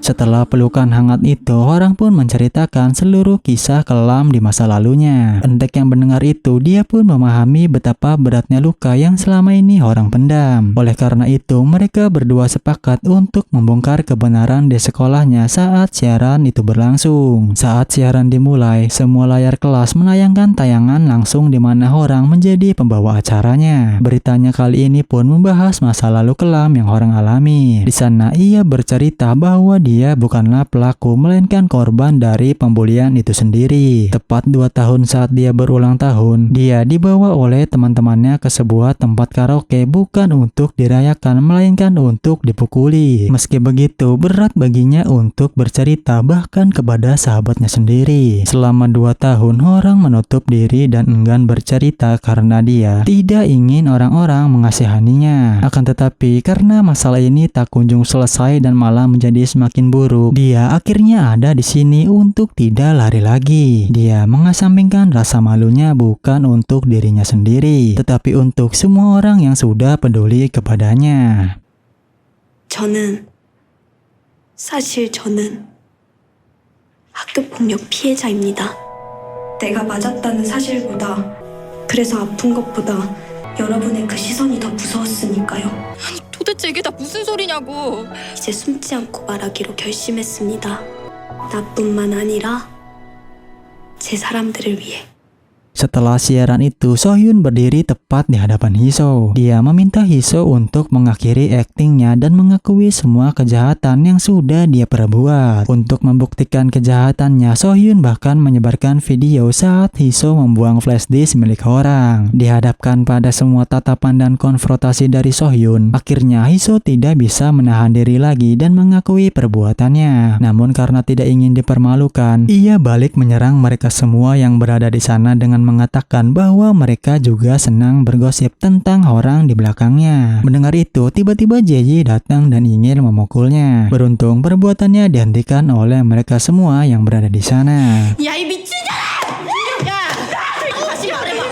Setelah pelukan hangat itu, orang pun menceritakan seluruh kisah kelam di masa lalunya. Entek yang mendengar itu, dia pun memahami betapa beratnya luka yang selama ini orang pendam. Oleh karena itu, mereka berdua sepakat untuk membongkar kebenaran di sekolahnya saat siaran itu berlangsung. Saat siaran dimulai, semua layar kelas menayangkan tayangan langsung di mana orang menjadi pembawa acaranya. Beritanya kali ini pun membahas masa lalu kelam yang orang alami. Di sana ia bercerita bahwa dia bukanlah pelaku melainkan korban dari pembulian itu sendiri. Tepat 2 tahun saat dia berulang tahun, dia dibawa oleh teman-temannya ke sebuah tempat karaoke bukan untuk dirayakan melainkan untuk dipukuli. Meski begitu, berat baginya untuk bercerita bahkan kepada sahabatnya sendiri. Selama 2 tahun orang menutup diri dan enggan bercerita karena dia tidak ingin orang-orang mengasihaninya. Akan tetapi karena masalah ini tak kunjung selesai dan malah menjadi semakin buruk, dia akhirnya ada di sini untuk tidak lari lagi. Dia mengesampingkan rasa malunya bukan untuk dirinya sendiri, tetapi untuk semua orang yang sudah peduli kepadanya. 사실 저는 학교폭력 피해자입니다. 내가 맞았다는 사실보다, 그래서 아픈 것보다 여러분의 그 시선이 더 무서웠으니까요. 도대체 이게 다 무슨 소리냐고. 이제 숨지 않고 말하기로 결심했습니다. 나뿐만 아니라 제 사람들을 위해. Setelah siaran itu, Sohyun berdiri tepat di hadapan Hiso. Dia meminta Hiso untuk mengakhiri aktingnya dan mengakui semua kejahatan yang sudah dia perbuat. Untuk membuktikan kejahatannya, Sohyun bahkan menyebarkan video saat Hiso membuang flash disk milik orang. Dihadapkan pada semua tatapan dan konfrontasi dari Sohyun, akhirnya Hiso tidak bisa menahan diri lagi dan mengakui perbuatannya. Namun karena tidak ingin dipermalukan, ia balik menyerang mereka semua yang berada di sana dengan mengatakan bahwa mereka juga senang bergosip tentang orang di belakangnya. Mendengar itu, tiba-tiba Jeji datang dan ingin memukulnya. Beruntung perbuatannya dihentikan oleh mereka semua yang berada di sana. 야, 이 미친 사람! 야! 다시 말해봐.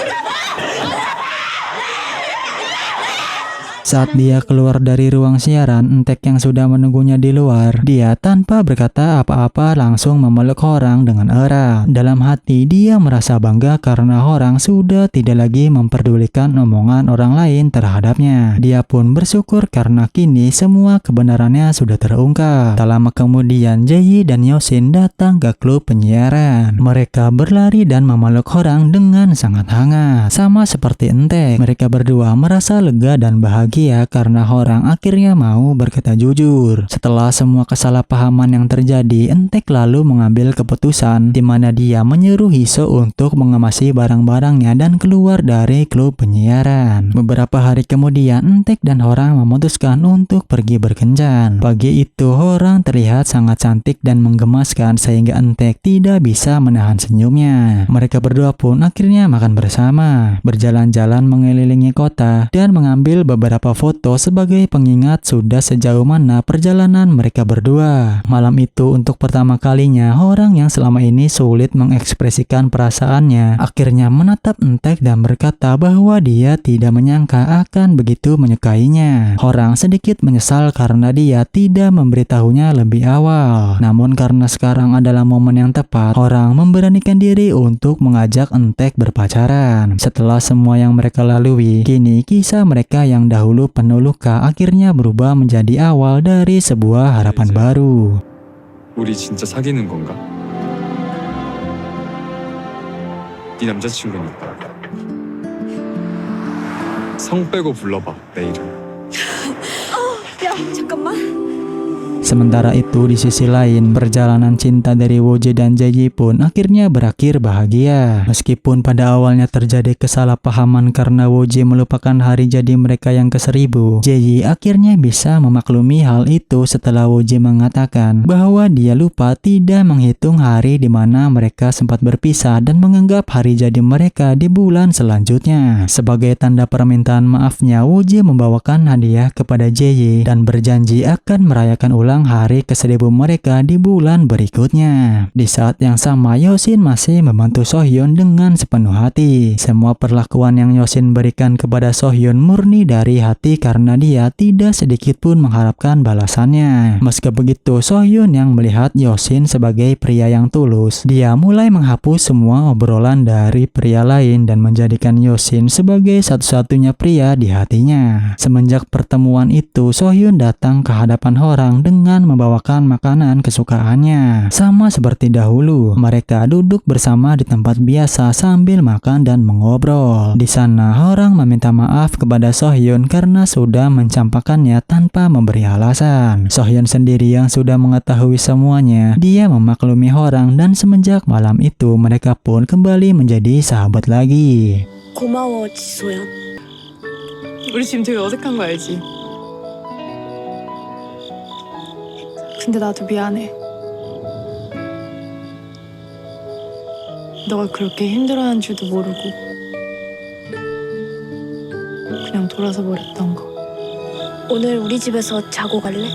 Saat dia keluar dari ruang siaran, Entek yang sudah menunggunya di luar, dia tanpa berkata apa-apa langsung memeluk Horang dengan erat. Dalam hati, dia merasa bangga karena Horang sudah tidak lagi memperdulikan omongan orang lain terhadapnya. Dia pun bersyukur karena kini semua kebenarannya sudah terungkap. Tak lama kemudian, Jaeyi dan Yosin datang ke klub penyiaran. Mereka berlari dan memeluk Horang dengan sangat hangat. Sama seperti Entek, mereka berdua merasa lega dan bahagia karena Horang akhirnya mau berkata jujur. Setelah semua kesalahpahaman yang terjadi, Entek lalu mengambil keputusan di mana dia menyuruh Hiso untuk mengemasi barang-barangnya dan keluar dari klub penyiaran. Beberapa hari kemudian, Entek dan Horang memutuskan untuk pergi berkencan. Pagi itu, Horang terlihat sangat cantik dan menggemaskan sehingga Entek tidak bisa menahan senyumnya. Mereka berdua pun akhirnya makan bersama, berjalan-jalan mengelilingi kota, dan mengambil beberapa foto sebagai pengingat sudah sejauh mana perjalanan mereka berdua. Malam itu untuk pertama kalinya orang yang selama ini sulit mengekspresikan perasaannya akhirnya menatap Entek dan berkata bahwa dia tidak menyangka akan begitu menyukainya. Horang sedikit menyesal karena dia tidak memberitahunya lebih awal. Namun karena sekarang adalah momen yang tepat, Horang memberanikan diri untuk mengajak Entek berpacaran. Setelah semua yang mereka lalui, kini kisah mereka yang dahulu penuh luka akhirnya berubah menjadi awal dari sebuah harapan baru. 우리 진짜 사귀는 건가? 네 남자친구니까 성 빼고 불러봐 내 이름. 야, 잠깐만. Sementara itu di sisi lain, perjalanan cinta dari Woje dan Jaeyi pun akhirnya berakhir bahagia. Meskipun pada awalnya terjadi kesalahpahaman karena Woje melupakan hari jadi mereka yang ke-1000, Jaeyi akhirnya bisa memaklumi hal itu setelah Woje mengatakan bahwa dia lupa tidak menghitung hari di mana mereka sempat berpisah dan menganggap hari jadi mereka di bulan selanjutnya. Sebagai tanda permintaan maafnya, Woje membawakan hadiah kepada Jaeyi dan berjanji akan merayakan ulang hari ke-1000 mereka di bulan berikutnya. Di saat yang sama, Yosin masih membantu Sohyun dengan sepenuh hati. Semua perlakuan yang Yosin berikan kepada Sohyun murni dari hati karena dia tidak sedikit pun mengharapkan balasannya. Meski begitu, Sohyun yang melihat Yosin sebagai pria yang tulus, dia mulai menghapus semua obrolan dari pria lain dan menjadikan Yosin sebagai satu-satunya pria di hatinya. Semenjak pertemuan itu, Sohyun datang ke hadapan Horang dengan membawakan makanan kesukaannya. Sama seperti dahulu, mereka duduk bersama di tempat biasa sambil makan dan mengobrol. Di sana, Horang meminta maaf kepada Sohyun karena sudah mencampakkannya tanpa memberi alasan. Sohyun sendiri yang sudah mengetahui semuanya, dia memaklumi Horang dan semenjak malam itu mereka pun kembali menjadi sahabat lagi. 고마워, 지소연. 우리 지금 되게 어색한 거 알지? 근데 나도 미안해. 너가 그렇게 힘들어하는 줄도 모르고 그냥 돌아서 버렸던 거. 오늘 우리 집에서 자고 갈래?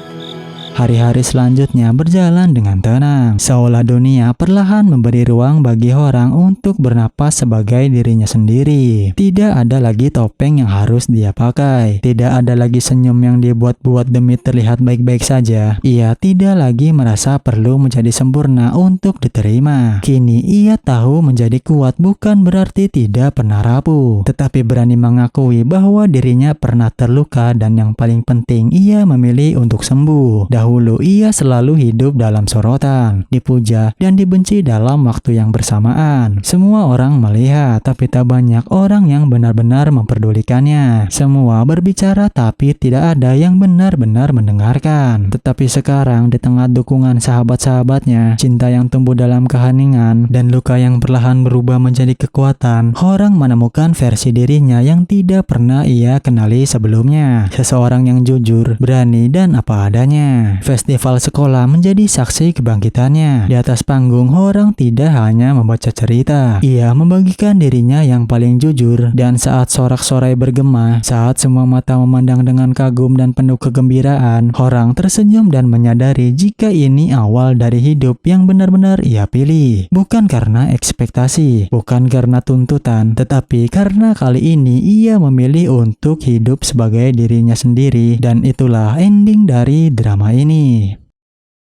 Hari-hari selanjutnya berjalan dengan tenang, seolah dunia perlahan memberi ruang bagi Horang untuk bernapas sebagai dirinya sendiri. Tidak ada lagi topeng yang harus dia pakai. Tidak ada lagi senyum yang dibuat-buat demi terlihat baik-baik saja. Ia tidak lagi merasa perlu menjadi sempurna untuk diterima. Kini ia tahu menjadi kuat bukan berarti tidak pernah rapuh, tetapi berani mengakui bahwa dirinya pernah terluka dan yang paling penting ia memilih untuk sembuh. Dahulu ia selalu hidup dalam sorotan, dipuja dan dibenci dalam waktu yang bersamaan. Semua orang melihat, tapi tak banyak orang yang benar-benar memperdulikannya. Semua berbicara tapi tidak ada yang benar-benar mendengarkan. Tetapi sekarang di tengah dukungan sahabat-sahabatnya, cinta yang tumbuh dalam keheningan, dan luka yang perlahan berubah menjadi kekuatan, Horang menemukan versi dirinya yang tidak pernah ia kenali sebelumnya. Seseorang yang jujur, berani, dan apa adanya. Festival sekolah menjadi saksi kebangkitannya. Di atas panggung, Horang tidak hanya membaca cerita, ia membagikan dirinya yang paling jujur. Dan saat sorak-sorai bergema, saat semua mata memandang dengan kagum dan penuh kegembiraan, Horang tersenyum dan menyadari jika ini awal dari hidup yang benar-benar ia pilih. Bukan karena ekspektasi, bukan karena tuntutan, tetapi karena kali ini ia memilih untuk hidup sebagai dirinya sendiri. Dan itulah ending dari drama ini.